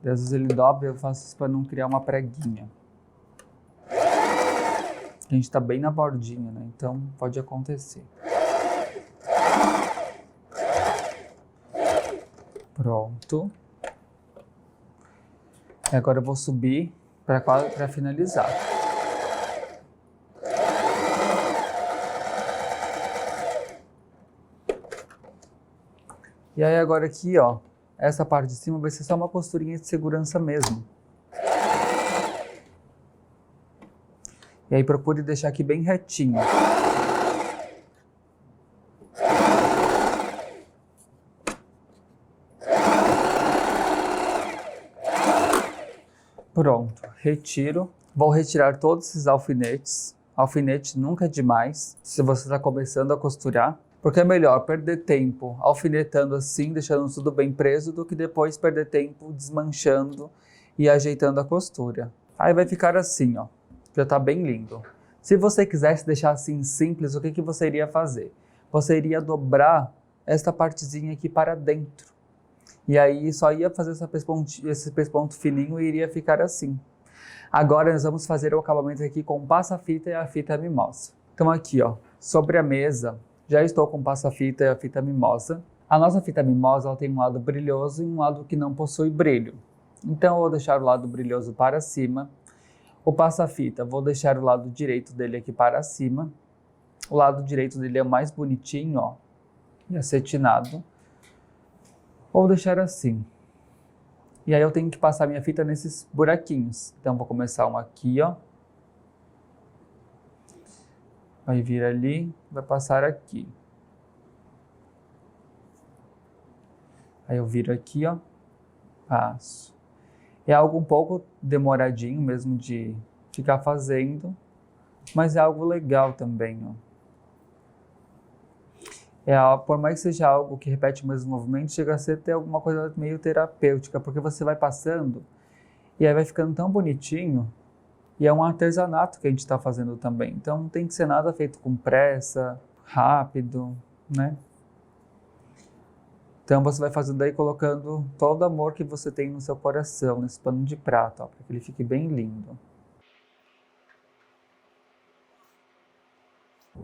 E às vezes ele dobra e eu faço isso para não criar uma preguinha. A gente tá bem na bordinha, né? Então pode acontecer. Pronto. E agora eu vou subir para finalizar. E aí agora aqui, ó, essa parte de cima vai ser só uma costurinha de segurança mesmo. E aí procure deixar aqui bem retinho. Pronto, retiro. Vou retirar todos esses alfinetes. Alfinete nunca é demais, se você está começando a costurar. Porque é melhor perder tempo alfinetando assim, deixando tudo bem preso, do que depois perder tempo desmanchando e ajeitando a costura. Aí vai ficar assim, ó. Já está bem lindo. Se você quisesse deixar assim simples, o que você iria fazer? Você iria dobrar esta partezinha aqui para dentro. E aí só ia fazer esse pesponto fininho e iria ficar assim. Agora nós vamos fazer o acabamento aqui com passa-fita e a fita mimosa. Então aqui, ó, sobre a mesa, já estou com passa-fita e a fita mimosa. A nossa fita mimosa ela tem um lado brilhoso e um lado que não possui brilho. Então eu vou deixar o lado brilhoso para cima. O passa-fita, vou deixar o lado direito dele aqui para cima. O lado direito dele é mais bonitinho, ó, e acetinado. Vou deixar assim. E aí eu tenho que passar minha fita nesses buraquinhos. Então vou começar um aqui, ó. Vai vir ali, vai passar aqui. Aí eu viro aqui, ó. Passo. É algo um pouco demoradinho mesmo de ficar fazendo, mas é algo legal também, ó. Por mais que seja algo que repete o mesmo movimento, chega a ser até alguma coisa meio terapêutica, porque você vai passando e aí vai ficando tão bonitinho, e é um artesanato que a gente está fazendo também, então não tem que ser nada feito com pressa, rápido, né? Então você vai fazendo aí colocando todo o amor que você tem no seu coração, nesse pano de prata, ó, para que ele fique bem lindo.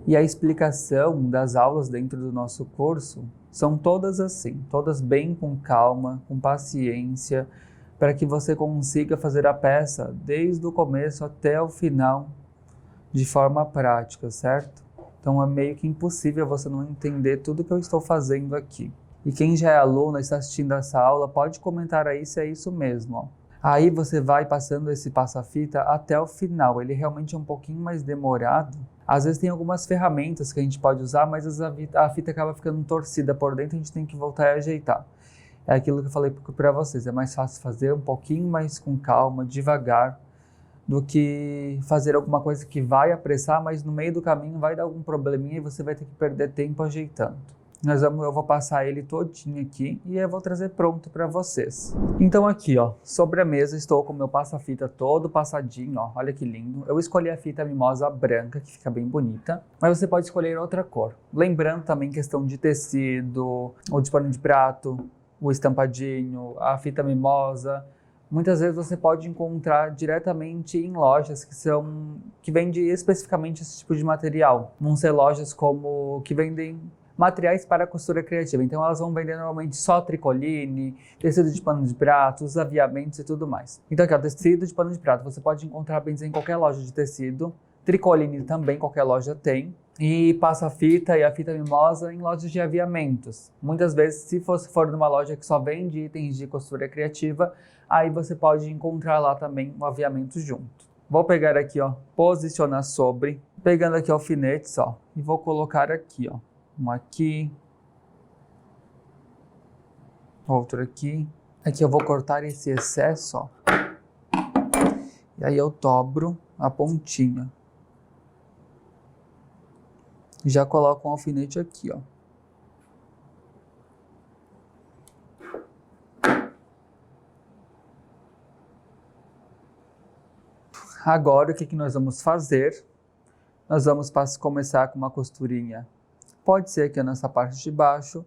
E a explicação das aulas dentro do nosso curso são todas assim, todas bem com calma, com paciência, para que você consiga fazer a peça desde o começo até o final de forma prática, certo? Então é meio que impossível você não entender tudo que eu estou fazendo aqui. E quem já é aluno e está assistindo essa aula, pode comentar aí se é isso mesmo, ó. Aí você vai passando esse passa-fita até o final. Ele realmente é um pouquinho mais demorado. Às vezes tem algumas ferramentas que a gente pode usar, mas a fita acaba ficando torcida por dentro, a gente tem que voltar e ajeitar. É aquilo que eu falei para vocês, é mais fácil fazer um pouquinho mais com calma, devagar, do que fazer alguma coisa que vai apressar, mas no meio do caminho vai dar algum probleminha e você vai ter que perder tempo ajeitando. Eu vou passar ele todinho aqui e eu vou trazer pronto para vocês. Então aqui, ó, sobre a mesa estou com o meu passa-fita todo passadinho, ó, olha que lindo. Eu escolhi a fita mimosa branca, que fica bem bonita, mas você pode escolher outra cor. Lembrando também questão de tecido, ou de pano de prato, o estampadinho, a fita mimosa. Muitas vezes você pode encontrar diretamente em lojas que vendem especificamente esse tipo de material. Vão ser lojas que vendem materiais para costura criativa. Então elas vão vender normalmente só tricoline, tecido de pano de prato, os aviamentos e tudo mais. Então aqui, ó, tecido de pano de prato você pode encontrar, bem dizer, em qualquer loja de tecido. Tricoline também qualquer loja tem. E passa-fita e a fita mimosa em lojas de aviamentos. Muitas vezes, se for numa loja que só vende itens de costura criativa, aí você pode encontrar lá também o aviamento junto. Vou pegar aqui, ó, posicionar sobre, pegando aqui alfinetes, ó, e vou colocar aqui, ó, um aqui, outro aqui. Aqui eu vou cortar esse excesso, ó, e aí eu dobro a pontinha. Já coloco um alfinete aqui, ó. Agora, o que nós vamos fazer? Nós vamos começar com uma costurinha. Pode ser aqui nessa parte de baixo,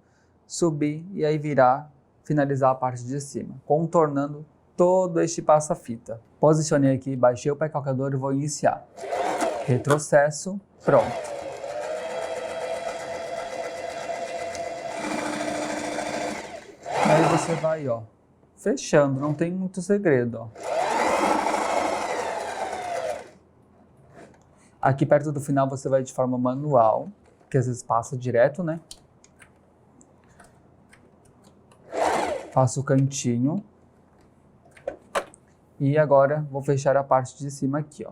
subir e aí virar, finalizar a parte de cima, contornando todo este passa-fita. Posicionei aqui, baixei o pé calcador e vou iniciar. Retrocesso, pronto. Aí você vai, ó, fechando, não tem muito segredo, ó. Aqui perto do final você vai de forma manual, que às vezes passa direto, né? Faço o cantinho. E agora vou fechar a parte de cima aqui, ó.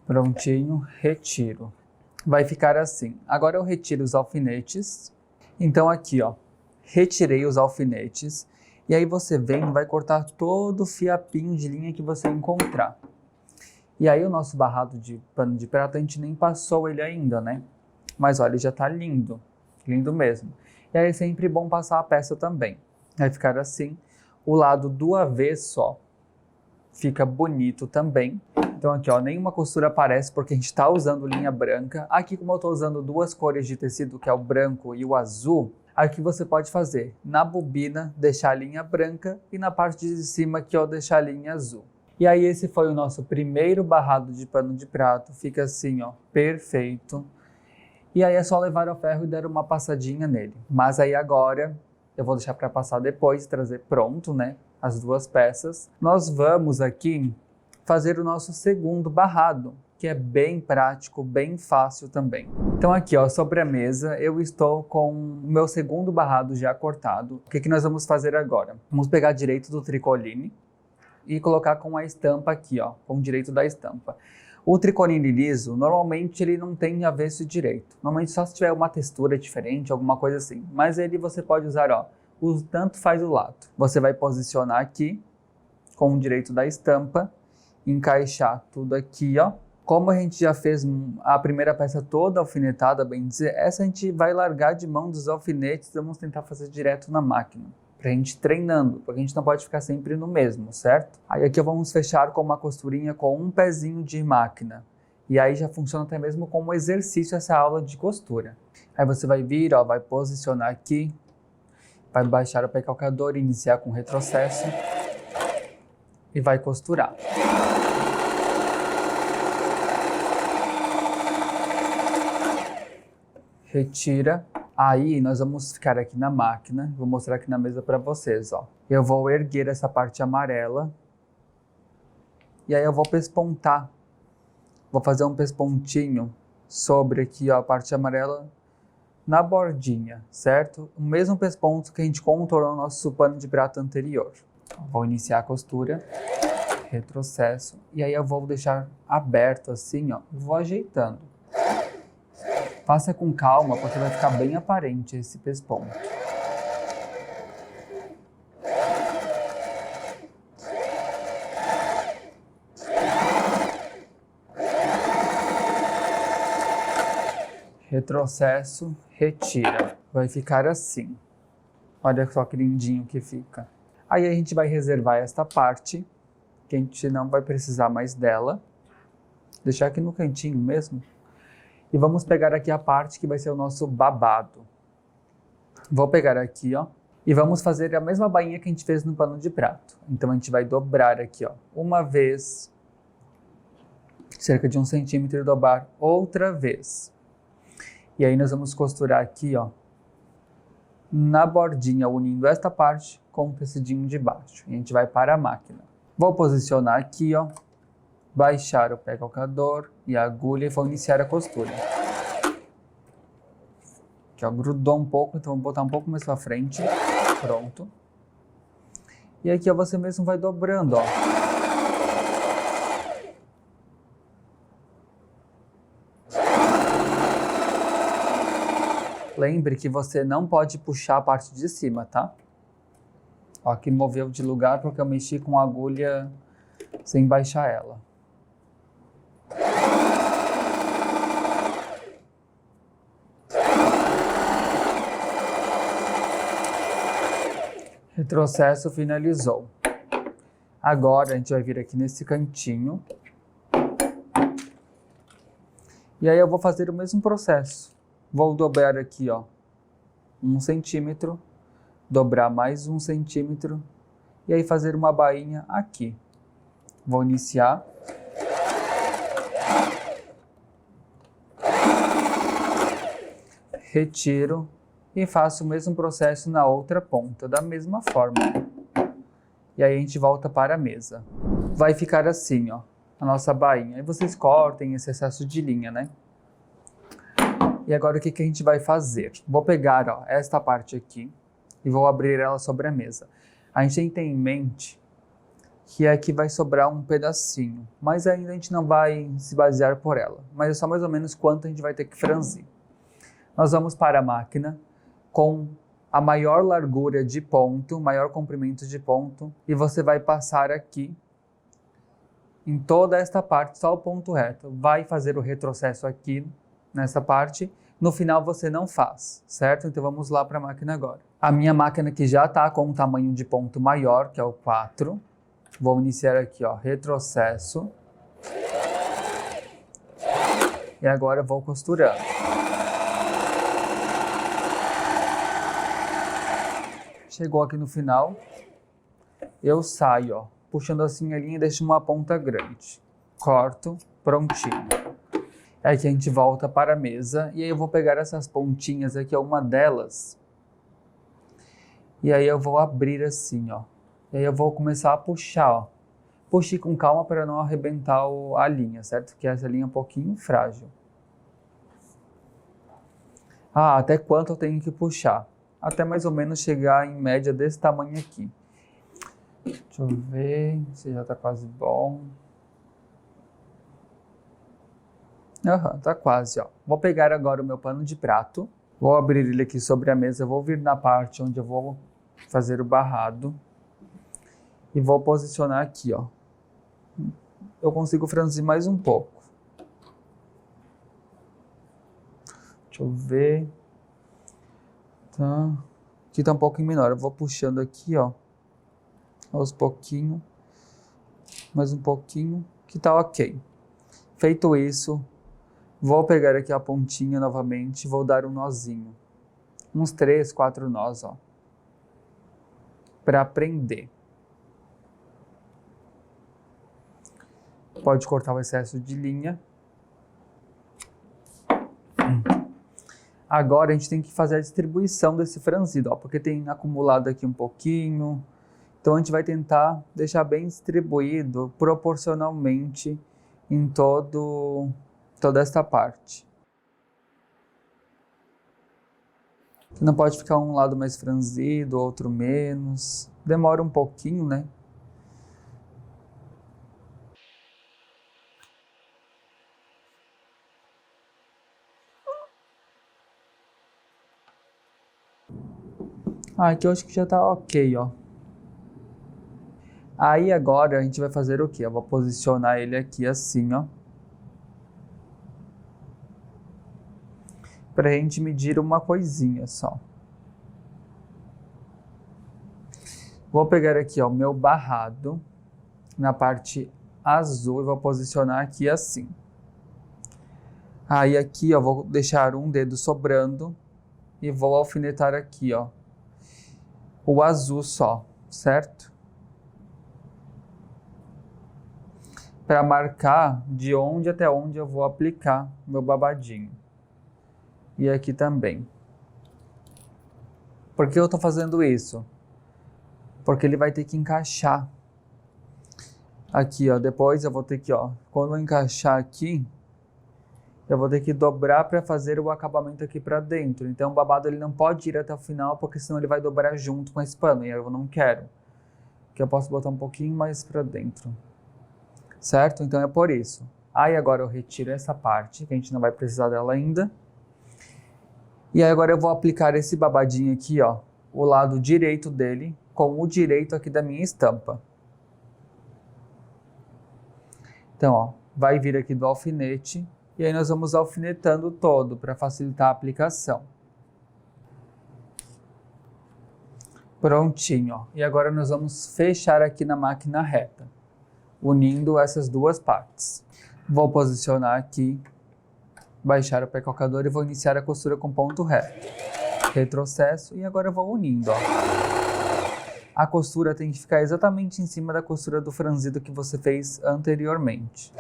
Prontinho, retiro. Vai ficar assim. Agora eu retiro os alfinetes. Então aqui, ó, retirei os alfinetes. E aí você vem e vai cortar todo o fiapinho de linha que você encontrar. E aí o nosso barrado de pano de prata, a gente nem passou ele ainda, né? Mas olha, ele já tá lindo. Lindo mesmo. E aí é sempre bom passar a peça também. Vai ficar assim. O lado do avesso, ó, fica bonito também. Então aqui, ó, nenhuma costura aparece porque a gente está usando linha branca. Aqui, como eu estou usando duas cores de tecido, que é o branco e o azul, aqui você pode fazer na bobina, deixar a linha branca e na parte de cima aqui, ó, deixar a linha azul. E aí esse foi o nosso primeiro barrado de pano de prato. Fica assim, ó, perfeito. E aí é só levar ao ferro e dar uma passadinha nele. Mas aí agora, eu vou deixar para passar depois, trazer pronto, né, as duas peças. Nós vamos aqui fazer o nosso segundo barrado, que é bem prático, bem fácil também. Então aqui, ó, sobre a mesa, eu estou com o meu segundo barrado já cortado. O que nós vamos fazer agora? Vamos pegar direito do tricoline e colocar com a estampa aqui, ó, com o direito da estampa. O tricoline liso, normalmente ele não tem avesso direito. Normalmente só se tiver uma textura diferente, alguma coisa assim. Mas ele você pode usar, ó, o tanto faz o lado. Você vai posicionar aqui com o direito da estampa, encaixar tudo aqui, ó. Como a gente já fez a primeira peça toda alfinetada, bem dizer, essa a gente vai largar de mão dos alfinetes, vamos tentar fazer direto na máquina, pra gente ir treinando, porque a gente não pode ficar sempre no mesmo, certo? Aí aqui vamos fechar com uma costurinha com um pezinho de máquina, e aí já funciona até mesmo como exercício essa aula de costura. Aí você vai vir, ó, vai posicionar aqui, vai baixar o pé calcador, iniciar com retrocesso, e vai costurar. Retira Aí nós vamos ficar aqui na máquina, vou mostrar aqui na mesa para vocês, ó. Eu vou erguer essa parte amarela e aí eu vou pespontar. Vou fazer um pespontinho sobre aqui, ó, a parte amarela na bordinha, certo? O mesmo pesponto que a gente contornou no nosso pano de prato anterior. Vou iniciar a costura, retrocesso, e aí eu vou deixar aberto assim, ó, e vou ajeitando. Faça com calma, porque vai ficar bem aparente esse pesponto. Retrocesso, retira. Vai ficar assim. Olha só que lindinho que fica. Aí a gente vai reservar esta parte, que a gente não vai precisar mais dela. Deixar aqui no cantinho mesmo. E vamos pegar aqui a parte que vai ser o nosso babado. Vou pegar aqui, ó. E vamos fazer a mesma bainha que a gente fez no pano de prato. Então a gente vai dobrar aqui, ó. Uma vez. Cerca de 1 centímetro e dobrar outra vez. E aí nós vamos costurar aqui, ó, na bordinha, unindo esta parte com o tecidinho de baixo. E a gente vai para a máquina. Vou posicionar aqui, ó, baixar o pé calcador e a agulha e vou iniciar a costura. Aqui, ó, grudou um pouco, então vou botar um pouco mais para frente. Pronto. E aqui, ó, você mesmo vai dobrando, ó. Lembre que você não pode puxar a parte de cima, tá? Ó, aqui moveu de lugar porque eu mexi com a agulha sem baixar ela. Retrocesso finalizou. Agora a gente vai vir aqui nesse cantinho. E aí eu vou fazer o mesmo processo. Vou dobrar aqui, ó, 1 centímetro, dobrar mais 1 centímetro e aí fazer uma bainha aqui. Vou iniciar. Retiro e faço o mesmo processo na outra ponta, da mesma forma. E aí a gente volta para a mesa. Vai ficar assim, ó, a nossa bainha. Aí vocês cortem esse excesso de linha, né? E agora o que a gente vai fazer? Vou pegar, ó, esta parte aqui e vou abrir ela sobre a mesa. A gente tem que ter em mente que aqui vai sobrar um pedacinho, mas ainda a gente não vai se basear por ela. Mas é só mais ou menos quanto a gente vai ter que franzir. Nós vamos para a máquina com a maior largura de ponto, maior comprimento de ponto, e você vai passar aqui em toda esta parte, só o ponto reto. Vai fazer o retrocesso aqui nessa parte, no final você não faz, certo? Então vamos lá para a máquina agora. A minha máquina aqui já está com um tamanho de ponto maior, que é o 4. Vou iniciar aqui, ó, retrocesso. E agora eu vou costurando. Chegou aqui no final, eu saio, ó, puxando assim a linha e deixo uma ponta grande. Corto, prontinho. Aqui a gente volta para a mesa e aí eu vou pegar essas pontinhas aqui, ó, uma delas. E aí eu vou abrir assim, ó. E aí eu vou começar a puxar, ó. Puxe com calma para não arrebentar a linha, certo? Que essa linha é um pouquinho frágil. Ah, até quanto eu tenho que puxar? Até mais ou menos chegar em média desse tamanho aqui. Deixa eu ver se já tá quase bom. Aham, tá quase, ó. Vou pegar agora o meu pano de prato, vou abrir ele aqui sobre a mesa, vou vir na parte onde eu vou fazer o barrado e vou posicionar aqui, ó. Eu consigo franzir mais um pouco. Deixa eu ver. Tá. Aqui tá um pouquinho menor, eu vou puxando aqui, ó, aos pouquinhos, mais um pouquinho, que tá ok. Feito isso, vou pegar aqui a pontinha novamente, vou dar um nozinho. Uns 3, 4 nós, ó. Para prender. Pode cortar o excesso de linha. Agora a gente tem que fazer a distribuição desse franzido, ó, porque tem acumulado aqui um pouquinho. Então a gente vai tentar deixar bem distribuído proporcionalmente em toda esta parte. Não pode ficar um lado mais franzido, outro menos. Demora um pouquinho, né? Aqui eu acho que já tá ok, ó. Aí agora a gente vai fazer o quê? Eu vou posicionar ele aqui assim, ó. Pra gente medir uma coisinha só. Vou pegar aqui, ó, o meu barrado na parte azul e vou posicionar aqui assim. Aí aqui, ó, vou deixar um dedo sobrando e vou alfinetar aqui, ó, o azul só, certo? Para marcar de onde até onde eu vou aplicar meu babadinho. E aqui também. Por que eu tô fazendo isso? Porque ele vai ter que encaixar. Aqui, ó, depois eu vou ter que, ó, quando eu encaixar aqui, eu vou ter que dobrar para fazer o acabamento aqui para dentro. Então o babado ele não pode ir até o final, porque senão ele vai dobrar junto com esse pano, e eu não quero. Que eu posso botar um pouquinho mais para dentro. Certo? Então é por isso. Aí agora eu retiro essa parte, que a gente não vai precisar dela ainda. E aí agora eu vou aplicar esse babadinho aqui, ó, o lado direito dele com o direito aqui da minha estampa. Então, ó, vai vir aqui do alfinete e aí nós vamos alfinetando todo para facilitar a aplicação. Prontinho, ó. E agora nós vamos fechar aqui na máquina reta, unindo essas duas partes. Vou posicionar aqui, baixar o precalcador e vou iniciar a costura com ponto reto. Retrocesso e agora eu vou unindo, ó. A costura tem que ficar exatamente em cima da costura do franzido que você fez anteriormente.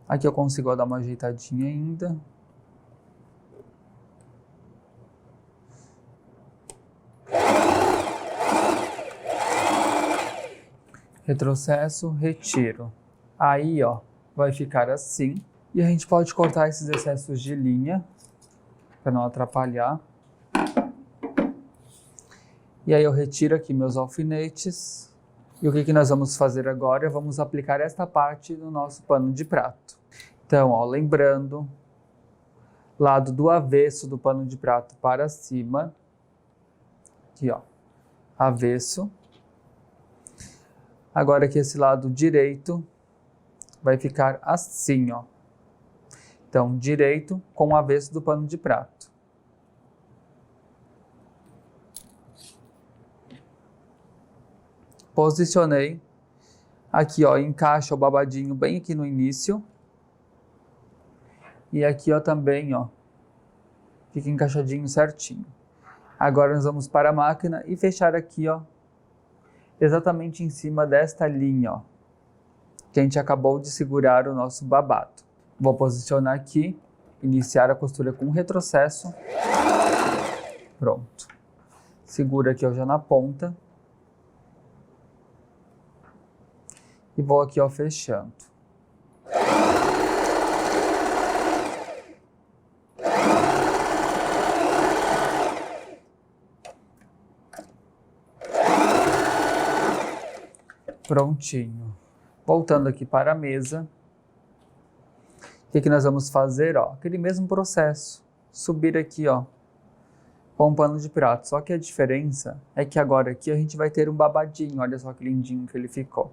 Aqui eu consigo dar uma ajeitadinha ainda. Retrocesso, retiro. Aí, ó, vai ficar assim. E a gente pode cortar esses excessos de linha, para não atrapalhar. E aí eu retiro aqui meus alfinetes. E o que nós vamos fazer agora? Vamos aplicar esta parte no nosso pano de prato. Então, ó, lembrando, lado do avesso do pano de prato para cima. Aqui, ó, avesso. Agora aqui esse lado direito vai ficar assim, ó. Então, direito com o avesso do pano de prato. Posicionei. Aqui, ó, encaixa o babadinho bem aqui no início. E aqui, ó, também, ó, fica encaixadinho certinho. Agora nós vamos para a máquina e fechar aqui, ó, exatamente em cima desta linha, ó, que a gente acabou de segurar o nosso babado. Vou posicionar aqui, iniciar a costura com retrocesso. Pronto. Segura aqui, ó, já na ponta. E vou aqui, ó, fechando. Prontinho. Voltando aqui para a mesa. O que nós vamos fazer? Ó, aquele mesmo processo. Subir aqui, ó, com um pano de prato. Só que a diferença é que agora aqui a gente vai ter um babadinho. Olha só que lindinho que ele ficou.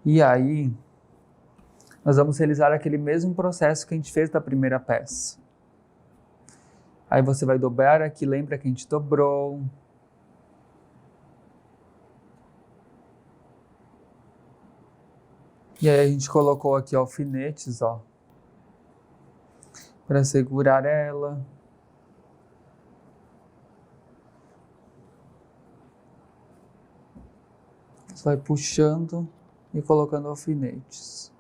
E aí, nós vamos realizar aquele mesmo processo que a gente fez da primeira peça. Aí você vai dobrar aqui, lembra que a gente dobrou. E aí a gente colocou aqui alfinetes, ó, para segurar ela. Você vai puxando e colocando alfinetes.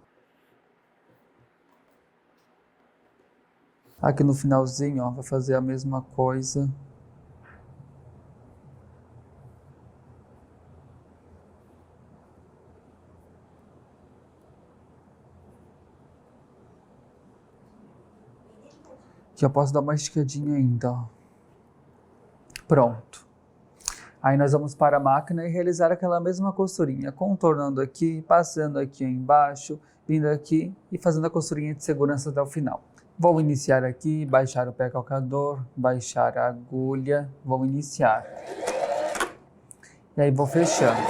Aqui no finalzinho, ó, vai fazer a mesma coisa. Aqui eu posso dar uma esticadinha ainda, ó. Pronto. Aí nós vamos para a máquina e realizar aquela mesma costurinha, contornando aqui, passando aqui embaixo, vindo aqui e fazendo a costurinha de segurança até o final. Vou iniciar aqui, baixar o pé calcador, baixar a agulha, vou iniciar. E aí vou fechando.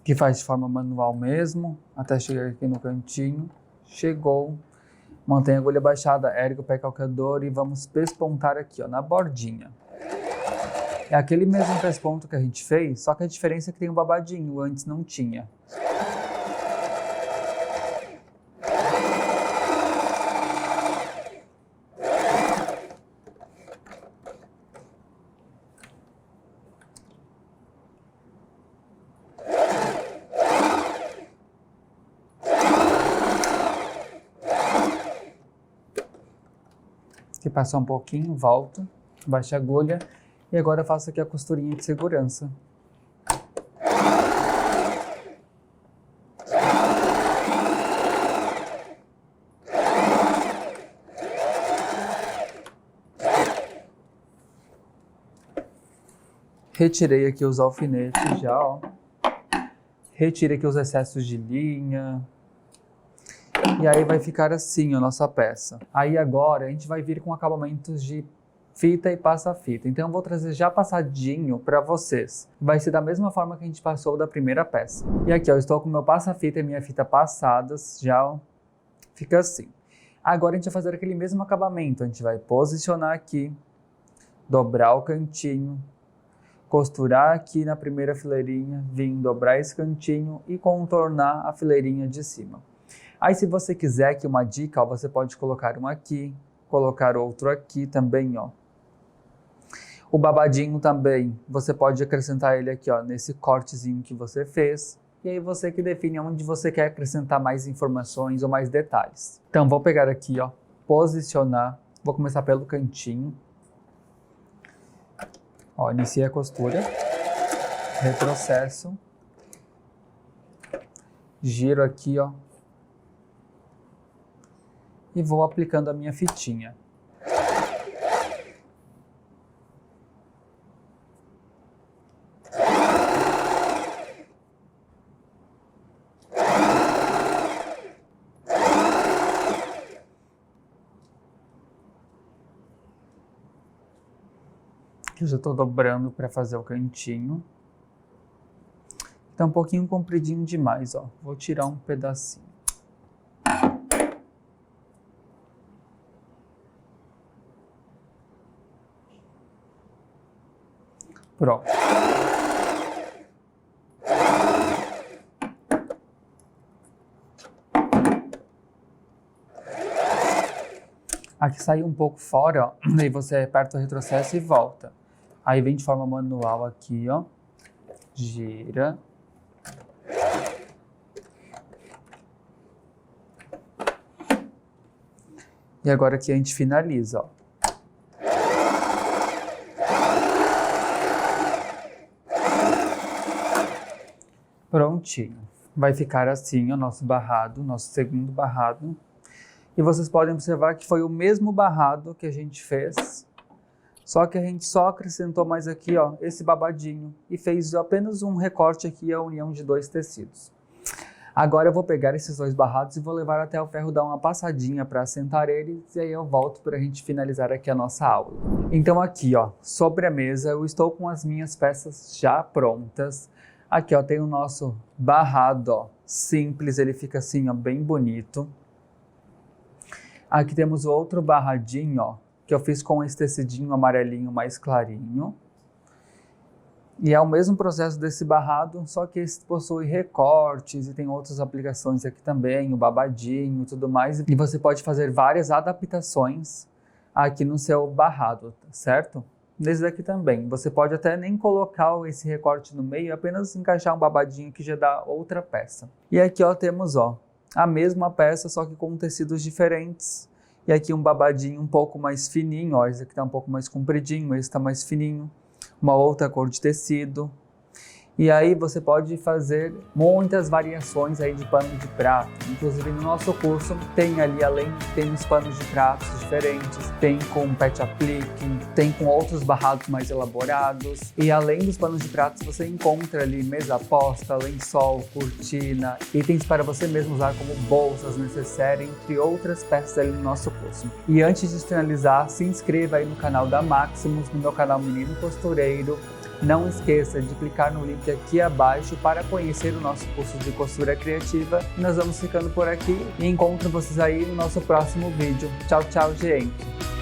Que faz de forma manual mesmo, até chegar aqui no cantinho. Chegou. Mantém a agulha baixada, ergue o pé calcador e vamos pespontar aqui, ó, na bordinha. É aquele mesmo pesponto que a gente fez, só que a diferença é que tem um babadinho, antes não tinha. Aqui passou um pouquinho, volto, baixo a agulha e agora eu faço aqui a costurinha de segurança. Retirei aqui os alfinetes já, ó. Retirei aqui os excessos de linha. E aí vai ficar assim a nossa peça. Aí agora a gente vai vir com acabamentos de fita e passa-fita. Então eu vou trazer já passadinho para vocês. Vai ser da mesma forma que a gente passou da primeira peça. E aqui ó, eu estou com meu passa-fita e minha fita passadas, já ó, fica assim. Agora a gente vai fazer aquele mesmo acabamento. A gente vai posicionar aqui, dobrar o cantinho, costurar aqui na primeira fileirinha, vir dobrar esse cantinho e contornar a fileirinha de cima. Aí se você quiser aqui uma dica, ó, você pode colocar um aqui, colocar outro aqui também, ó. O babadinho também, você pode acrescentar ele aqui, ó, nesse cortezinho que você fez. E aí você que define onde você quer acrescentar mais informações ou mais detalhes. Então vou pegar aqui, ó, posicionar, vou começar pelo cantinho. Ó, iniciei a costura, retrocesso, giro aqui, ó. E vou aplicando a minha fitinha. Aqui eu já estou dobrando para fazer o cantinho. Tá um pouquinho compridinho demais, ó. Vou tirar um pedacinho. Pronto. Aqui saiu um pouco fora, ó. Aí você aperta o retrocesso e volta. Aí vem de forma manual aqui, ó. Gira. E agora aqui a gente finaliza, ó. Prontinho. Vai ficar assim o nosso barrado, nosso segundo barrado. E vocês podem observar que foi o mesmo barrado que a gente fez, só que a gente só acrescentou mais aqui, ó, esse babadinho e fez apenas um recorte aqui, a união de dois tecidos. Agora eu vou pegar esses dois barrados e vou levar até o ferro dar uma passadinha para assentar eles e aí eu volto para a gente finalizar aqui a nossa aula. Então aqui, ó, sobre a mesa eu estou com as minhas peças já prontas. Aqui, ó, tem o nosso barrado, ó, simples, ele fica assim, ó, bem bonito. Aqui temos o outro barradinho, ó, que eu fiz com esse tecidinho amarelinho mais clarinho. E é o mesmo processo desse barrado, só que esse possui recortes e tem outras aplicações aqui também, o babadinho e tudo mais. E você pode fazer várias adaptações aqui no seu barrado, certo? Nesse daqui também, você pode até nem colocar esse recorte no meio, apenas encaixar um babadinho que já dá outra peça. E aqui ó, temos ó, a mesma peça, só que com tecidos diferentes. E aqui um babadinho um pouco mais fininho, ó, esse aqui tá um pouco mais compridinho, esse tá mais fininho. Uma outra cor de tecido. E aí você pode fazer muitas variações aí de pano de prato. Inclusive no nosso curso tem ali, tem os panos de pratos diferentes, tem com pet aplique, tem com outros barrados mais elaborados. E além dos panos de pratos você encontra ali mesa posta, lençol, cortina, itens para você mesmo usar como bolsas, necessaire, entre outras peças ali no nosso curso. E antes de finalizar, se inscreva aí no canal da Maximus, no meu canal Menino Costureiro. Não esqueça de clicar no link aqui abaixo para conhecer o nosso curso de costura criativa. E nós vamos ficando por aqui e encontro vocês aí no nosso próximo vídeo. Tchau, tchau, gente!